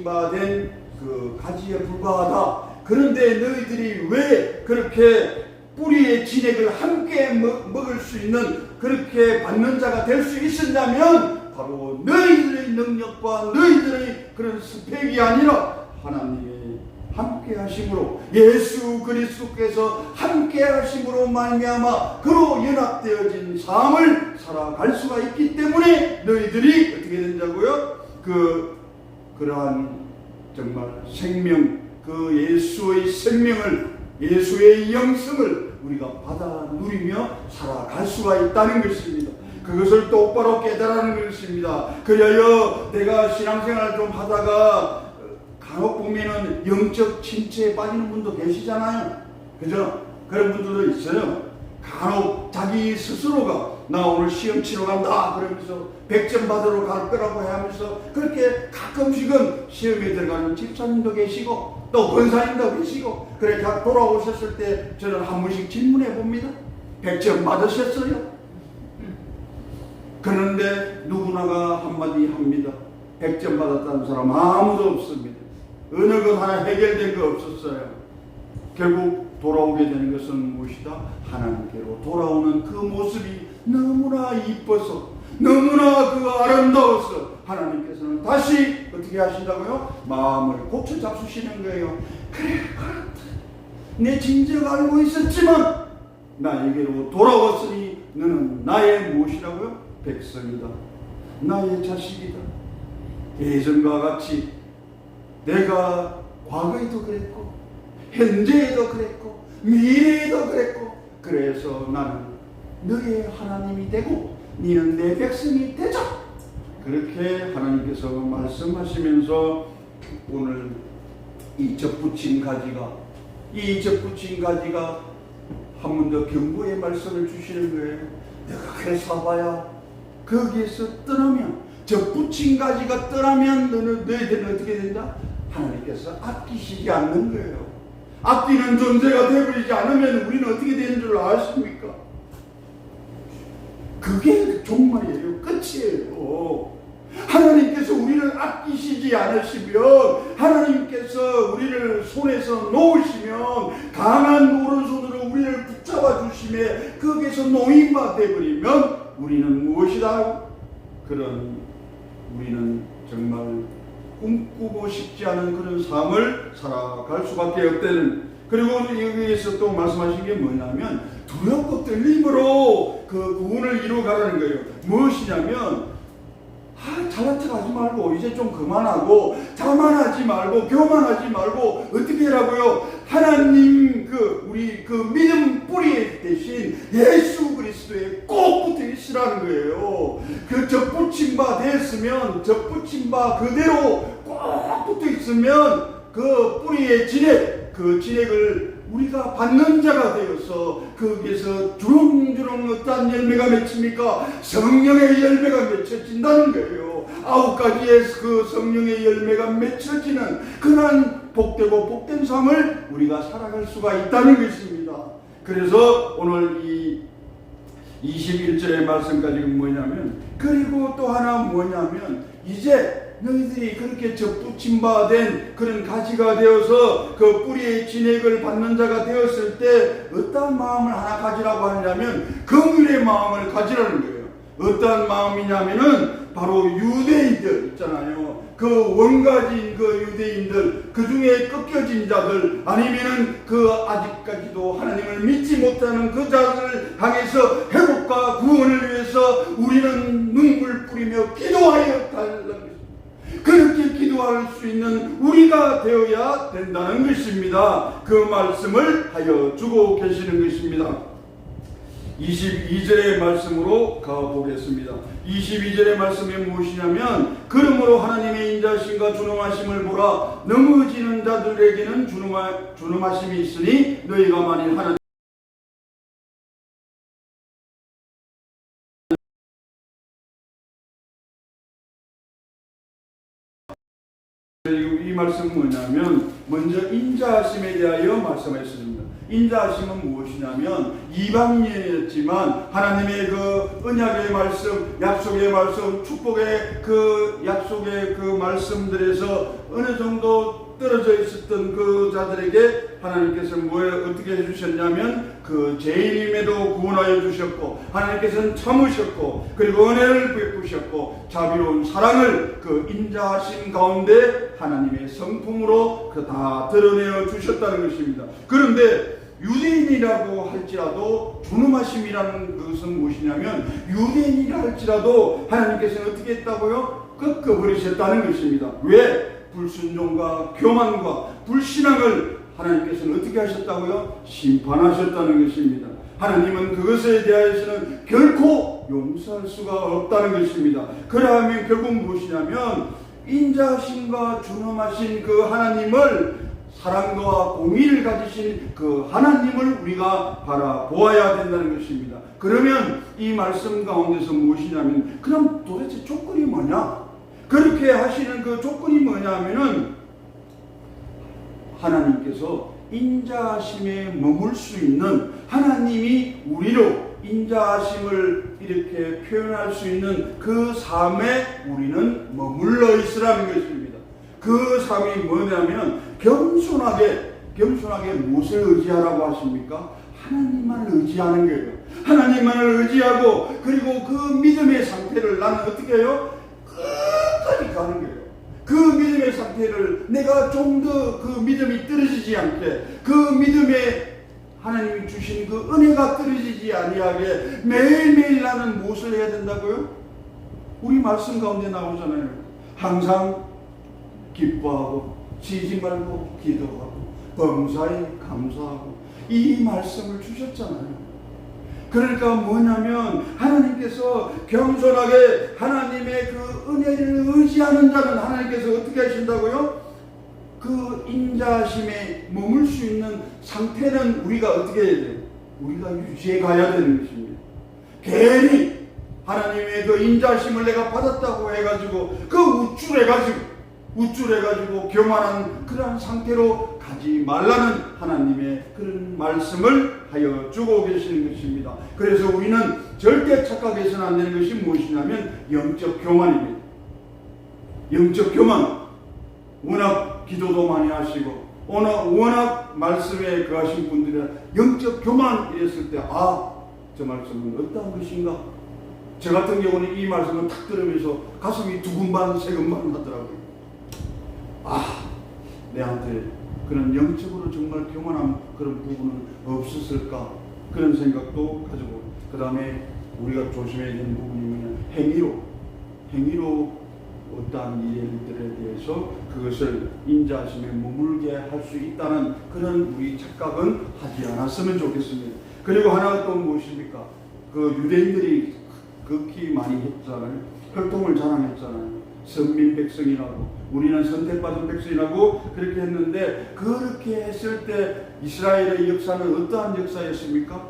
젖붙임바된 그 가지에 불과하다. 그런데 너희들이 왜 그렇게 뿌리의 진액을 함께 먹을 수 있는 그렇게 받는 자가 될 수 있었냐면 바로 너희들의 능력과 너희들의 그런 스펙이 아니라 하나님의 함께 하심으로, 예수 그리스도께서 함께 하심으로 말미암아 그로 연합되어진 삶을 살아갈 수가 있기 때문에 너희들이 어떻게 된다고요? 그러한 정말 생명, 그 예수의 생명을, 예수의 영성을 우리가 받아 누리며 살아갈 수가 있다는 것입니다. 그것을 똑바로 깨달아는 것입니다. 그래야 내가 신앙생활을 좀 하다가 간혹 보면은 영적 침체에 빠지는 분도 계시잖아요. 그죠? 그런 분들도 있어요. 간혹 자기 스스로가 나 오늘 시험 치러 간다 그러면서 100점 받으러 갈 거라고 하면서 그렇게 가끔씩은 시험에 들어가는 집사님도 계시고 또 권사님도 계시고, 그래 돌아오셨을 때 저는 한 번씩 질문해 봅니다. 100점 받으셨어요? 그런데 누구나가 한마디 합니다. 100점 받았다는 사람 아무도 없습니다. 어느 것 하나 해결된 거 없었어요. 결국 돌아오게 되는 것은 무엇이다? 하나님께로 돌아오는 그 모습이 너무나 이뻐서, 너무나 그 아름다워서 하나님께서는 다시 어떻게 하신다고요? 마음을 고쳐 잡수시는 거예요. 그래, 그렇다. 내 진정 알고 있었지만 나에게로 돌아왔으니 너는 나의 무엇이라고요? 백성이다. 나의 자식이다. 예전과 같이 내가 과거에도 그랬고 현재에도 그랬고 미래에도 그랬고, 그래서 나는 너의 하나님이 되고 너는 내 백성이 되자. 그렇게 하나님께서 말씀하시면서 오늘 이 젖붙인 가지가 한 번 더 경고의 말씀을 주시는 거예요. 내가 그래 사봐야 거기에서 떠나면, 젖붙인 가지가 떠나면 너희들은 어떻게 된다? 하나님께서 아끼시지 않는 거예요. 아끼는 존재가 되어버리지 않으면 우리는 어떻게 되는 줄 아십니까? 그게 종말이에요. 끝이에요. 하나님께서 우리를 아끼시지 않으시면, 하나님께서 우리를 손에서 놓으시면, 강한 오른손으로 우리를 붙잡아 주시며 거기에서 노인바 되어버리면 우리는 무엇이다? 우리는 정말 꿈꾸고 싶지 않은 그런 삶을 살아갈 수밖에 없다는. 그리고 여기에서 또 말씀하신 게 뭐냐면 두렵고 떨림으로 그 구원을 이루어가라는 거예요. 무엇이냐면 잘난 척 하지 말고 이제 좀 그만하고, 자만하지 말고 교만하지 말고 어떻게 하라고요? 하나님 우리 믿음 뿌리 대신 예수 그리스도에 꼭 붙어 있으라는 거예요. 그 젖붙인 바 됐으면, 젖붙인 바 그대로 꼭 붙어 있으면 그 뿌리의 진액, 그 진액을 우리가 받는 자가 되어서 거기에서 주렁주렁 어떠한 열매가 맺힙니까? 성령의 열매가 맺혀진다는 거예요. 9가지의 그 성령의 열매가 맺혀지는 그러한 복되고 복된 삶을 우리가 살아갈 수가 있다는 것입니다. 그래서 오늘 이 21절의 말씀까지 뭐냐면, 그리고 또 하나 뭐냐면, 이제 너희들이 그렇게 젖붙임 바 된 그런 가지가 되어서 그 뿌리의 진액을 받는 자가 되었을 때 어떠한 마음을 하나 가지라고 하냐면 긍휼의 마음을 가지라는 거예요. 어떠한 마음이냐면은 바로 유대인들 있잖아요. 그 원가진 그 유대인들, 그 중에 꺾여진 자들, 아니면은 그 아직까지도 하나님을 믿지 못하는 그 자들을 향해서 회복과 구원을 위해서 우리는 눈물 뿌리며 기도하여 달라는 것입니다. 그렇게 기도할 수 있는 우리가 되어야 된다는 것입니다. 그 말씀을 하여 주고 계시는 것입니다. 22절의 말씀으로 가보겠습니다. 22절의 말씀이 무엇이냐면, 그러므로 하나님의 인자심과 준엄하심을 보라. 넘어지는 자들에게는 준엄하심이 있으니 너희가 만일 하나님 이 말씀은 뭐냐면 먼저 인자하심에 대하여 말씀하셨습니다. 인자하심은 무엇이냐면 이방인이었지만 하나님의 그 언약의 말씀, 약속의 말씀, 축복의 그 약속의 그 말씀들에서 어느 정도 떨어져 있었던 그 자들에게 하나님께서 어떻게 해주셨냐면 그 죄인임에도 구원하여 주셨고 하나님께서는 참으셨고 그리고 은혜를 베푸셨고 자비로운 사랑을 그 인자하심 가운데 하나님의 성품으로 그 다 드러내어 주셨다는 것입니다. 그런데 유대인이라고 할지라도 존엄하심이라는 것은 무엇이냐면 유대인이라 할지라도 하나님께서는 어떻게 했다고요? 꺾어버리셨다는 것입니다. 왜? 불순종과 교만과 불신앙을 하나님께서는 어떻게 하셨다고요? 심판하셨다는 것입니다. 하나님은 그것에 대해서는 결코 용서할 수가 없다는 것입니다. 그러하면 결국 무엇이냐면 인자하심과 존엄하신 그 하나님을 사랑과 공의를 가지신 그 하나님을 우리가 바라보아야 된다는 것입니다. 그러면 이 말씀 가운데서 무엇이냐면 그럼 도대체 조건이 뭐냐? 그렇게 하시는 그 조건이 뭐냐면은 하나님께서 인자하심에 머물 수 있는 하나님이 우리로 인자하심을 이렇게 표현할 수 있는 그 삶에 우리는 머물러 있으라는 것입니다. 그 삶이 뭐냐면 겸손하게 무엇을 의지하라고 하십니까? 하나님만을 의지하는 거예요. 하나님만을 의지하고 그리고 그 믿음의 상태를 나는 어떻게 해요? 끝까지 가는 거예요. 그 믿음의 상태를 내가 좀 더 그 믿음이 떨어지지 않게 그 믿음에 하나님이 주신 그 은혜가 떨어지지 아니하게 매일매일 나는 무엇을 해야 된다고요? 우리 말씀 가운데 나오잖아요. 항상 기뻐하고 지지 말고 기도하고 범사에 감사하고 이 말씀을 주셨잖아요. 그러니까 뭐냐면 하나님께서 겸손하게 하나님의 그 은혜를 의지하는 자는 하나님께서 어떻게 하신다고요? 그 인자하심에 머물 수 있는 상태는 우리가 어떻게 해야 돼요? 우리가 유지해 가야 되는 것입니다. 괜히 하나님의 그 인자하심을 내가 받았다고 해가지고 그 우쭐해가지고 교만한 그런 상태로 가지 말라는 하나님의 그런 말씀을 하여 주고 계시는 것입니다. 그래서 우리는 절대 착각해서는 안 되는 것이 무엇이냐면 영적 교만입니다. 영적 교만. 워낙 기도도 많이 하시고 워낙 말씀에 거하신 분들이 영적 교만 이랬을 때 저 말씀은 어떠한 것인가? 저 같은 경우는 이 말씀을 탁 들으면서 가슴이 두근반 세근반 하더라고요. 내한테 그런 영적으로 정말 교만한 그런 부분은 없었을까? 그런 생각도 가지고 그 다음에 우리가 조심해야 되는 부분이 뭐냐면 행위로 어떠한 일들에 대해서 그것을 인자하심에 머물게 할 수 있다는 그런 우리 착각은 하지 않았으면 좋겠습니다. 그리고 하나가 또 무엇입니까? 그 유대인들이 극히 많이 했잖아요. 혈통을 자랑했잖아요. 선민 백성이라고 우리는 선택받은 백성이라고 그렇게 했는데 그렇게 했을 때 이스라엘의 역사는 어떠한 역사였습니까?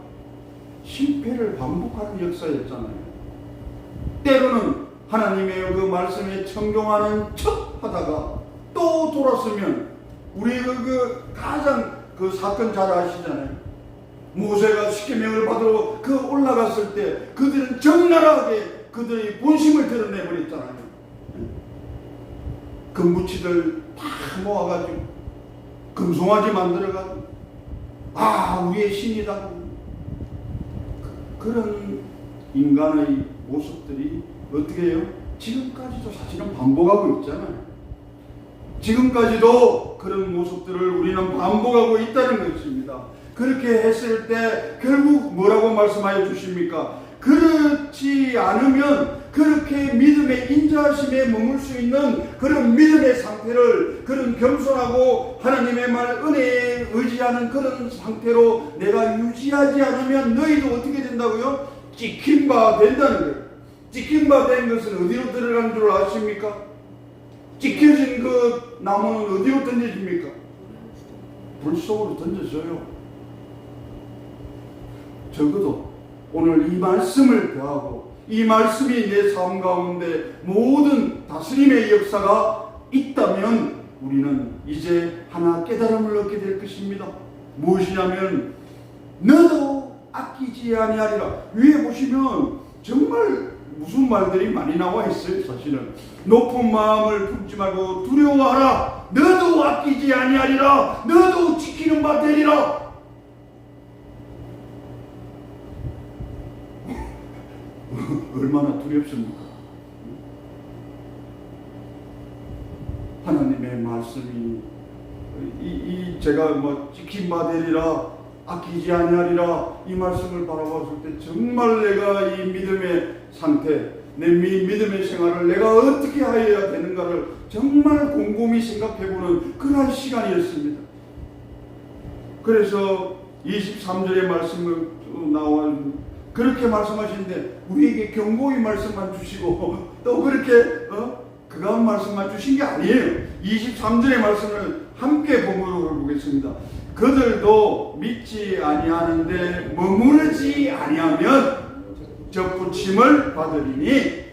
실패를 반복하는 역사였잖아요. 때로는 하나님의 그 말씀에 청종하는 척 하다가 또 돌았으면 우리 그 가장 그 사건 잘 아시잖아요. 모세가 십계명을 받으러 그 올라갔을 때 그들은 적나라하게 그들의 본심을 드러내버렸잖아요. 금붙이들 다 모아가지고 금송아지 만들어가지고 우리의 신이다. 그런 인간의 모습들이 어떻게 해요? 지금까지도 사실은 반복하고 있잖아요. 지금까지도 그런 모습들을 우리는 반복하고 있다는 것입니다. 그렇게 했을 때 결국 뭐라고 말씀하여 주십니까? 그렇지 않으면 그렇게 믿음의 인자하심에 머물 수 있는 그런 믿음의 상태를 그런 겸손하고 하나님의 말 은혜에 의지하는 그런 상태로 내가 유지하지 않으면 너희도 어떻게 된다고요? 찍힌 바 된다는 거예요. 찍힌 바 된 것은 어디로 들어가는 줄 아십니까? 찍혀진 그 나무는 어디로 던져집니까? 불 속으로 던져져요. 적어도 오늘 이 말씀을 대하고 이 말씀이 내 삶 가운데 모든 다스림의 역사가 있다면 우리는 이제 하나 깨달음을 얻게 될 것입니다. 무엇이냐면 너도 아끼지 아니하리라. 위에 보시면 정말 무슨 말들이 많이 나와 있어요. 사실은 높은 마음을 품지 말고 두려워하라. 너도 아끼지 아니하리라. 너도 지키는 바 되리라. 얼마나 두렵습니까? 하나님의 말씀이 제가 뭐 지킨 바 되리라, 아끼지 아니하리라 이 말씀을 바라봤을 때 정말 내가 이 믿음의 상태, 내 믿음의 생활을 내가 어떻게 하여야 되는가를 정말 곰곰이 생각해보는 그런 시간이었습니다. 그래서 23절의 말씀을 나와 그렇게 말씀하시는데 우리에게 경고의 말씀만 주시고 또 그렇게 그간 말씀만 주신 게 아니에요. 23절의 말씀을 함께 본문으로 보겠습니다. 그들도 믿지 아니하는데 머무르지 아니하면 접붙임을 받으리니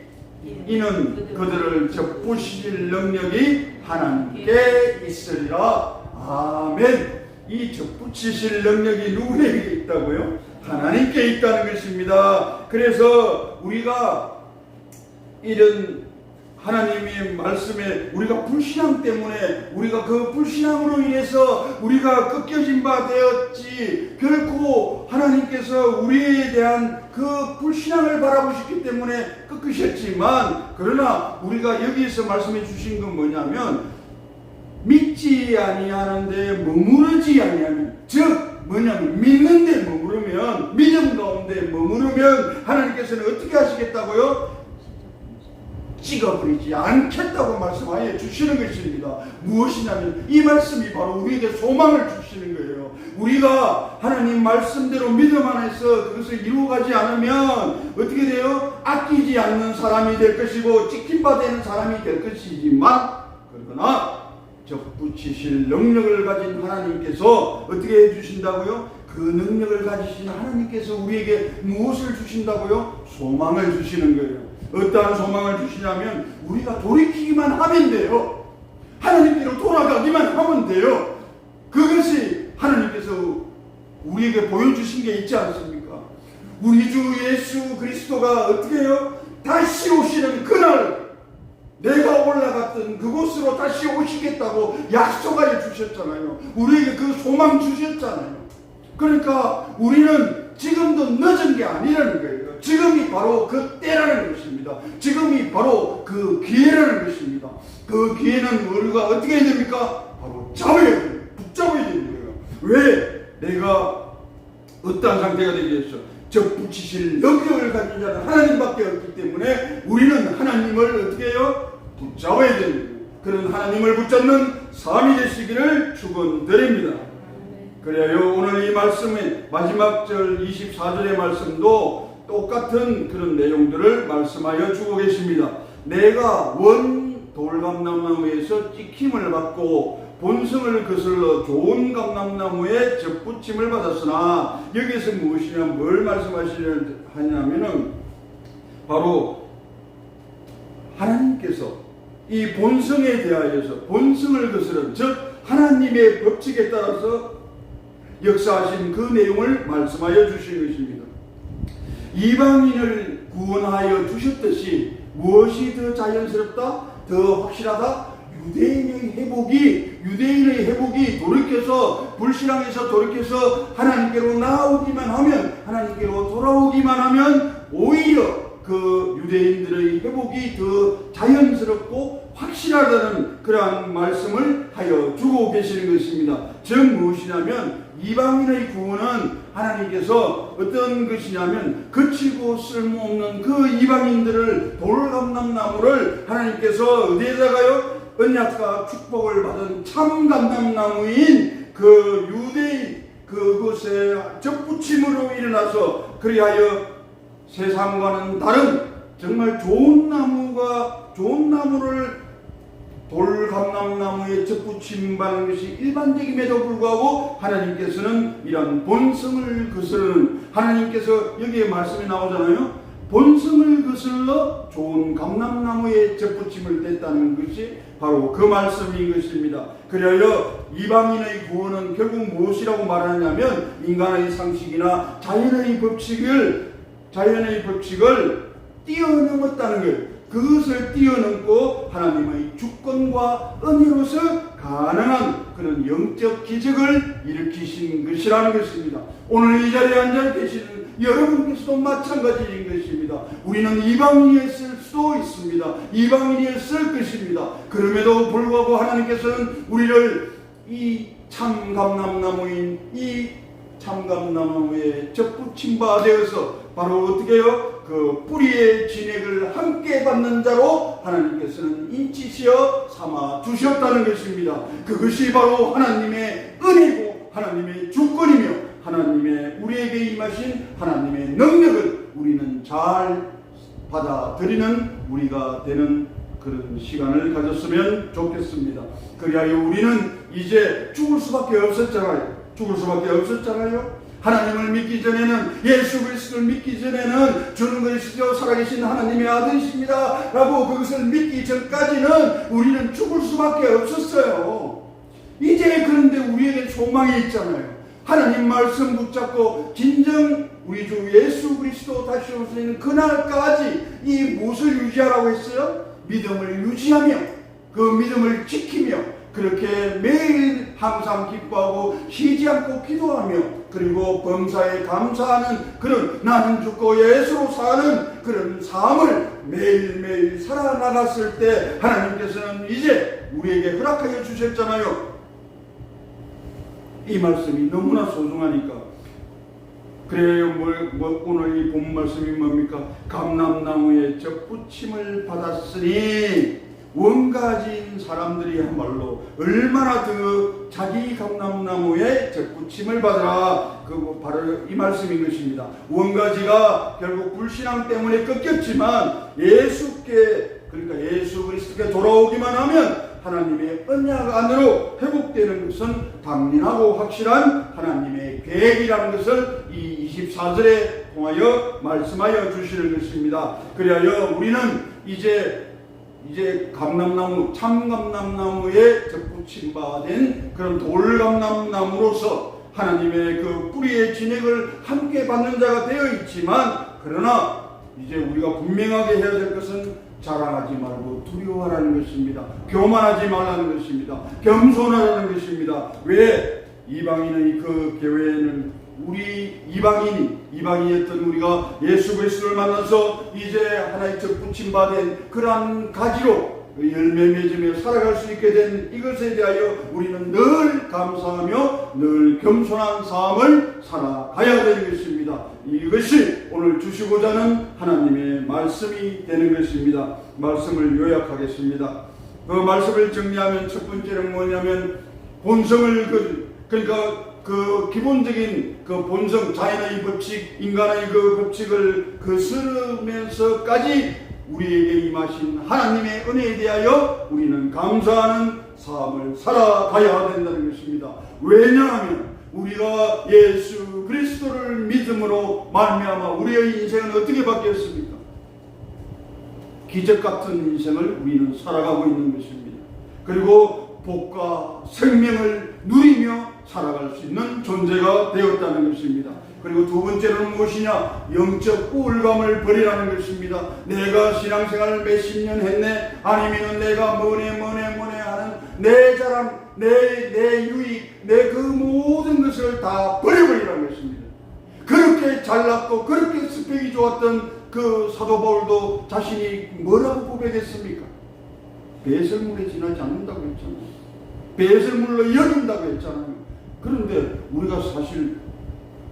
이는 그들을 접붙이실 능력이 하나님께 있으리라. 아멘. 이 접붙이실 능력이 누구에게 있다고요? 하나님께 있다는 것입니다. 그래서 우리가 이런 하나님의 말씀에 우리가 불신앙 때문에 우리가 그 불신앙으로 인해서 우리가 꺾여진 바 되었지, 결코 하나님께서 우리에 대한 그 불신앙을 바라보셨기 때문에 꺾으셨지만, 그러나 우리가 여기에서 말씀해 주신 건 뭐냐면 믿지 아니하는데 머무르지 아니하면, 즉 뭐냐면 믿는데 머무르면, 믿음 가운데 머무르면 하나님께서는 어떻게 하시겠다고요? 찍어버리지 않겠다고 말씀하여 주시는 것입니다. 무엇이냐면 이 말씀이 바로 우리에게 소망을 주시는 거예요. 우리가 하나님 말씀대로 믿음 안에서 그것을 이루어가지 않으면 어떻게 돼요? 아끼지 않는 사람이 될 것이고 찍힌바 되는 사람이 될 것이지만, 그러나 접붙이실 능력을 가진 하나님께서 어떻게 해주신다고요? 그 능력을 가지신 하나님께서 우리에게 무엇을 주신다고요? 소망을 주시는 거예요. 어떠한 소망을 주시냐면 우리가 돌이키기만 하면 돼요. 하나님께로 돌아가기만 하면 돼요. 그것이 하나님께서 우리에게 보여주신 게 있지 않습니까? 우리 주 예수 그리스도가 어떻게 해요? 다시 오시는 그날 내가 올라갔던 그곳으로 다시 오시겠다고 약속하여 주셨잖아요. 우리에게 그 소망 주셨잖아요. 그러니까 우리는 지금도 늦은 게 아니라는 거예요. 지금이 바로 그 때라는 것입니다. 지금이 바로 그 기회라는 것입니다. 그 기회는 우리가 어떻게 해야 됩니까? 바로 잡아야 돼요. 붙잡아야 되는 거예요. 왜? 내가 어떠한 상태가 되겠어? 접붙이실 능력을 가진 자는 하나님밖에 없기 때문에 우리는 하나님을 어떻게 해요? 붙잡아야 되는 거예요. 그런 하나님을 붙잡는 삶이 되시기를 축원드립니다. 그래요. 오늘 이 말씀의 마지막 절 24절의 말씀도 똑같은 그런 내용들을 말씀하여 주고 계십니다. 내가 원 돌감람나무에서 찍힘을 받고 본성을 거슬러 좋은 감람나무에 접붙임을 받았으나, 여기에서 무엇이냐, 뭘 말씀하시냐면은 바로 하나님께서 이 본성에 대하여서 본성을 거스른, 즉 하나님의 법칙에 따라서 역사하신 그 내용을 말씀하여 주신 것입니다. 이방인을 구원하여 주셨듯이 무엇이 더 자연스럽다? 더 확실하다? 유대인의 회복이 돌이켜서 불신앙에서 돌이켜서 하나님께로 나오기만 하면, 하나님께로 돌아오기만 하면 오히려 그 유대인들의 회복이 더 자연스럽고 확실하다는 그러한 말씀을 하여 주고 계시는 것입니다. 즉 무엇이냐면 이방인의 구원은 하나님께서 어떤 것이냐면 거치고 쓸모없는 그 이방인들을 돌감람나무를 하나님께서 어디에다가요? 언약과 축복을 받은 참 감람나무인 그 유대인 그곳에 접붙임으로 일어나서 그리하여 세상과는 다른 정말 좋은 나무를 돌감람나무에 접붙임 받는 것이 일반적임에도 불구하고 하나님께서는 이런 본성을 거스르는, 하나님께서 여기에 말씀이 나오잖아요. 본성을 거슬러 좋은 감람나무에 접붙임을 댔다는 것이 바로 그 말씀인 것입니다. 그리하여 이방인의 구원은 결국 무엇이라고 말하냐면 인간의 상식이나 자연의 법칙을 뛰어넘었다는 것, 그것을 뛰어넘고 하나님의 주권과 은혜로서 가능한 그런 영적 기적을 일으키신 것이라는 것입니다. 오늘 이 자리에 앉아 계시는 여러분께서도 마찬가지인 것입니다. 우리는 이방인이었을 수도 있습니다. 이방인이었을 것입니다. 그럼에도 불구하고 하나님께서는 우리를 이 참감람나무인 이 참감나무에 접붙임 바 되어서 바로 어떻게 해요? 그 뿌리의 진액을 함께 받는 자로 하나님께서는 인치시어 삼아 주셨다는 것입니다. 그것이 바로 하나님의 은혜고 하나님의 주권이며 하나님의 우리에게 임하신 하나님의 능력을 우리는 잘 받아들이는 우리가 되는 그런 시간을 가졌으면 좋겠습니다. 그리하여 우리는 이제 죽을 수밖에 없었잖아요. 하나님을 믿기 전에는, 예수 그리스도를 믿기 전에는 주는 그리스도 살아계신 하나님의 아들이십니다 라고 그것을 믿기 전까지는 우리는 죽을 수밖에 없었어요. 이제 그런데 우리에게 소망이 있잖아요. 하나님 말씀 붙잡고 진정 우리 주 예수 그리스도 다시 오시는 그날까지 이 무엇을 유지하라고 했어요? 믿음을 유지하며 그 믿음을 지키며 그렇게 매일 항상 기뻐하고 쉬지 않고 기도하며 그리고 범사에 감사하는 그런 나는 죽고 예수로 사는 그런 삶을 매일매일 살아나갔을 때 하나님께서는 이제 우리에게 허락하여 주셨잖아요. 이 말씀이 너무나 소중하니까. 그래요. 오늘 이 본 말씀이 뭡니까? 감람나무에 접붙임을 받았으니 원가진 사람들이야말로 얼마나 더 자기 감람나무에 접붙임을 받으라. 그 바로 이 말씀인 것입니다. 원가지가 결국 불신앙 때문에 꺾였지만 그러니까 예수 그리스도께 돌아오기만 하면 하나님의 언약 안으로 회복되는 것은 당연하고 확실한 하나님의 계획이라는 것을 이 24절에 통하여 말씀하여 주시는 것입니다. 그리하여 우리는 이제 감람나무, 참감람나무에 접붙임 바 된 그런 돌감람나무로서 하나님의 그 뿌리의 진액을 함께 받는 자가 되어 있지만, 그러나 이제 우리가 분명하게 해야 될 것은 자랑하지 말고 두려워하라는 것입니다. 교만하지 말라는 것입니다. 겸손하라는 것입니다. 왜? 이방인의 그 교회에는 우리 이방인이었던 우리가 예수 그리스도를 만나서 이제 하나의 접붙임 받은 그러한 가지로 열매 맺으며 살아갈 수 있게 된 이것에 대하여 우리는 늘 감사하며 늘 겸손한 삶을 살아가야 되는 것입니다. 이것이 오늘 주시고자 하는 하나님의 말씀이 되는 것입니다. 말씀을 요약하겠습니다. 그 말씀을 정리하면 첫 번째는 뭐냐면 본성을 그러니까 그 기본적인 그 본성, 자연의 법칙, 인간의 그 법칙을 거스르면서까지 우리에게 임하신 하나님의 은혜에 대하여 우리는 감사하는 삶을 살아가야 된다는 것입니다. 왜냐하면 우리가 예수 그리스도를 믿음으로 말미암아 우리의 인생은 어떻게 바뀌었습니까? 기적 같은 인생을 우리는 살아가고 있는 것입니다. 그리고 복과 생명을 누리며 살아갈 수 있는 존재가 되었다는 것입니다. 그리고 두 번째는 무엇이냐? 영적 우울감을 버리라는 것입니다. 내가 신앙생활을 몇십 년 했네, 아니면 내가 뭐네 하는 내 자랑, 내 유익, 내 그 모든 것을 다 버려버리라는 것입니다. 그렇게 잘났고 그렇게 스펙이 좋았던 그 사도 바울도 자신이 뭐라고 고백했습니까? 배설물에 지나지 않는다고 했잖아요. 배설물로 여긴다고 했잖아요. 그런데 우리가 사실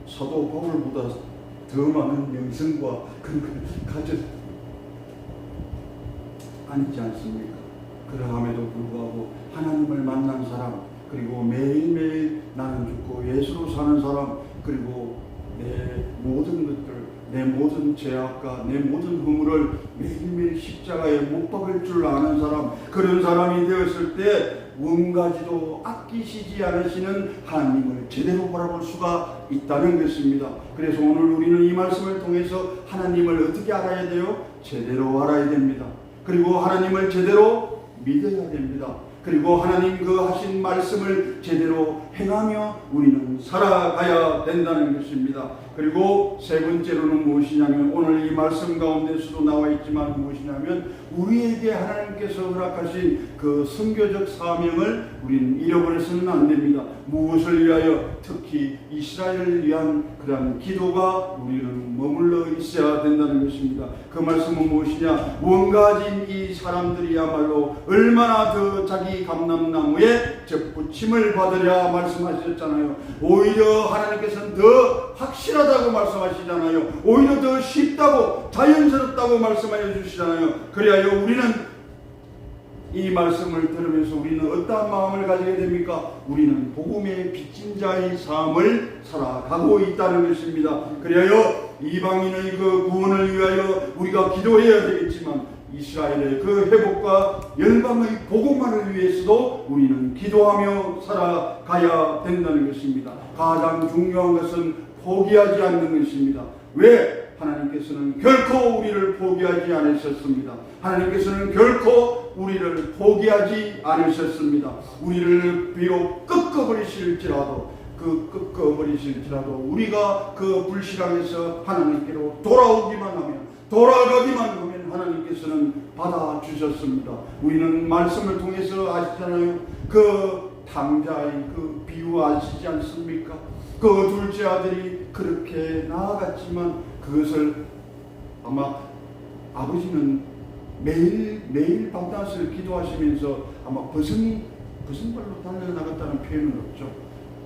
사도 바울보다 더 많은 명성과 그런 걸 가져 아니지 않습니까? 그러함에도 불구하고 하나님을 만난 사람, 그리고 매일매일 나는 죽고 예수로 사는 사람, 그리고 내 모든 것들, 내 모든 죄악과 내 모든 허물을 매일매일 십자가에 못 박을 줄 아는 사람, 그런 사람이 되었을 때 원가지도 아끼시지 않으시는 하나님을 제대로 바라볼 수가 있다는 것입니다. 그래서 오늘 우리는 이 말씀을 통해서 하나님을 어떻게 알아야 돼요? 제대로 알아야 됩니다. 그리고 하나님을 제대로 믿어야 됩니다. 그리고 하나님 그 하신 말씀을 제대로 행하며 우리는 살아가야 된다는 것입니다. 그리고 세 번째로는 무엇이냐면 오늘 이 말씀 가운데서도 나와 있지만 무엇이냐면 우리에게 하나님께서 허락하신 그 선교적 사명을 우리는 잃어버려서는 안 됩니다. 무엇을 위하여? 특히 이스라엘을 위한 그러한 기도가 우리는 머물러 있어야 된다는 것입니다. 그 말씀은 무엇이냐? 원가진 이 사람들이야말로 얼마나 더 자기 감람나무에 접붙임을 받으랴 말씀하셨잖아요. 오히려 하나님께서는 더 확실하다고 말씀하시잖아요. 오히려 더 쉽다고 자연스럽다고 말씀하여 주시잖아요. 그리하여 우리는 이 말씀을 들으면서 우리는 어떠한 마음을 가지게 됩니까? 우리는 복음의 빚진 자의 삶을 살아가고 있다는 것입니다. 그리하여 이방인의 그 구원을 위하여 우리가 기도해야 되겠지만 이스라엘의 그 회복과 열방의 복음만을 위해서도 우리는 기도하며 살아가야 된다는 것입니다. 가장 중요한 것은 포기하지 않는 것입니다. 왜? 하나님께서는 결코 우리를 포기하지 않으셨습니다. 하나님께서는 결코 우리를 포기하지 않으셨습니다. 우리를 비록 꺾어버리실지라도 우리가 그 불신앙에서 하나님께로 돌아가기만 하면 하나님께서는 받아주셨습니다. 우리는 말씀을 통해서 아시잖아요. 그 탕자의 그 비유 아시지 않습니까? 그 둘째 아들이 그렇게 나아갔지만 그것을 아마 아버지는 매일 밤낮을 기도하시면서 아마 버선발로 달려나갔다는 표현은 없죠.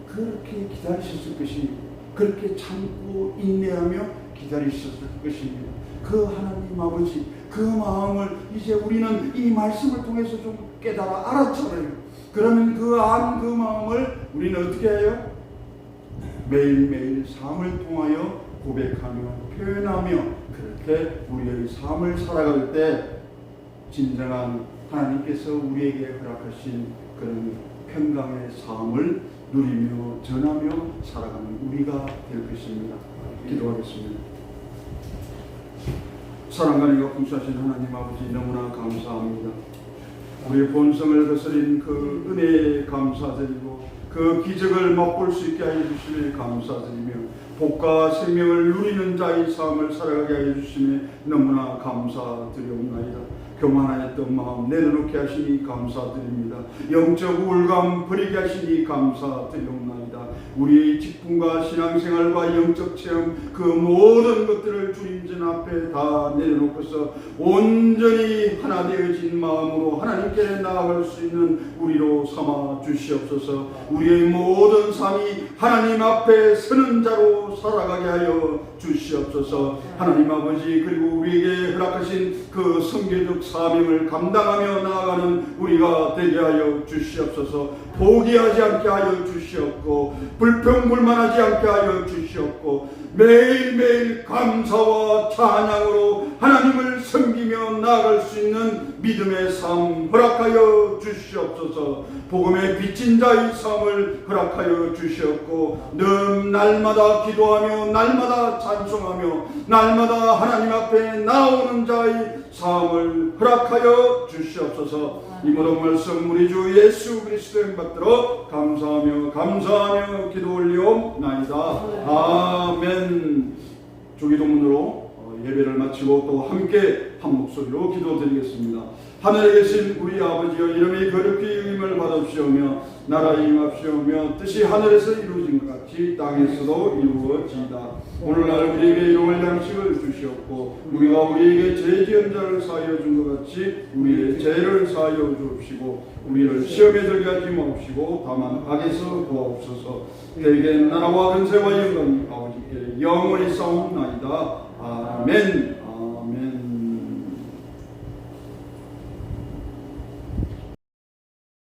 그렇게 기다리셨을 것입니다. 그렇게 참고 인내하며 기다리셨을 것입니다. 그 하나님 아버지 그 마음을 이제 우리는 이 말씀을 통해서 좀 깨달아 알았잖아요. 그러면 그 마음을 우리는 어떻게 해요? 매일매일 삶을 통하여 고백하며 표현하며 그렇게 우리의 삶을 살아갈 때 진정한 하나님께서 우리에게 허락하신 그런 평강의 삶을 누리며 전하며 살아가는 우리가 될 것입니다. 기도하겠습니다. 사랑하는 풍성하신 하나님 아버지 너무나 감사합니다. 우리의 본성을 거스린 그 은혜에 감사드리고 그 기적을 맛볼 수 있게 하여 주시니 감사드리며 복과 생명을 누리는 자의 삶을 살아가게 하여 주시니 너무나 감사드리옵나이다. 교만하였던 마음 내려놓게 하시니 감사드립니다. 영적 우울감 버리게 하시니 감사드리옵나이다. 우리의 직분과 신앙생활과 영적 체험 그 모든 것들을 주님전 앞에 다 내려놓고서 온전히 하나 되어진 마음으로 하나님께 나아갈 수 있는 우리로 삼아 주시옵소서. 우리의 모든 삶이 하나님 앞에 서는 자로 살아가게 하여 주시옵소서. 하나님 아버지 그리고 우리에게 허락하신 그 선교적 사명을 감당하며 나아가는 우리가 되게 하여 주시옵소서. 포기하지 않게 하여 주시옵고 불평불만하지 않게 하여 주시옵고 매일매일 감사와 찬양으로 하나님을 섬기며 나아갈 수 있는 믿음의 삶 허락하여 주시옵소서. 복음의 빚진 자의 삶을 허락하여 주시옵고 날마다 기도하며 날마다 찬송하며 날마다 하나님 앞에 나오는 자의 삶을 허락하여 주시옵소서. 이 모든 말씀 우리 주 예수 그리스도의 받들어 감사하며 기도 올리옵나이다. 아멘. 주기도문으로 예배를 마치고 또 함께 한 목소리로 기도드리겠습니다. 하늘에 계신 우리 아버지여 이름이 거룩히 여김을 받으시오며 나라에 임합시오며 뜻이 하늘에서 이루어진 것 같이 땅에서도 이루어지이다. 오늘날 우리에게 일용할 양식을 주시옵고 우리가 우리에게 죄 지은 자를 사하여 준 것 같이 우리의 죄를 사하여 주옵시고 우리를 시험에 들게 하지 마옵시고 다만 악에서 구하옵소서. 대개 나라와 근세와 영광이 아버지께 영원히 싸움나이다. 아멘.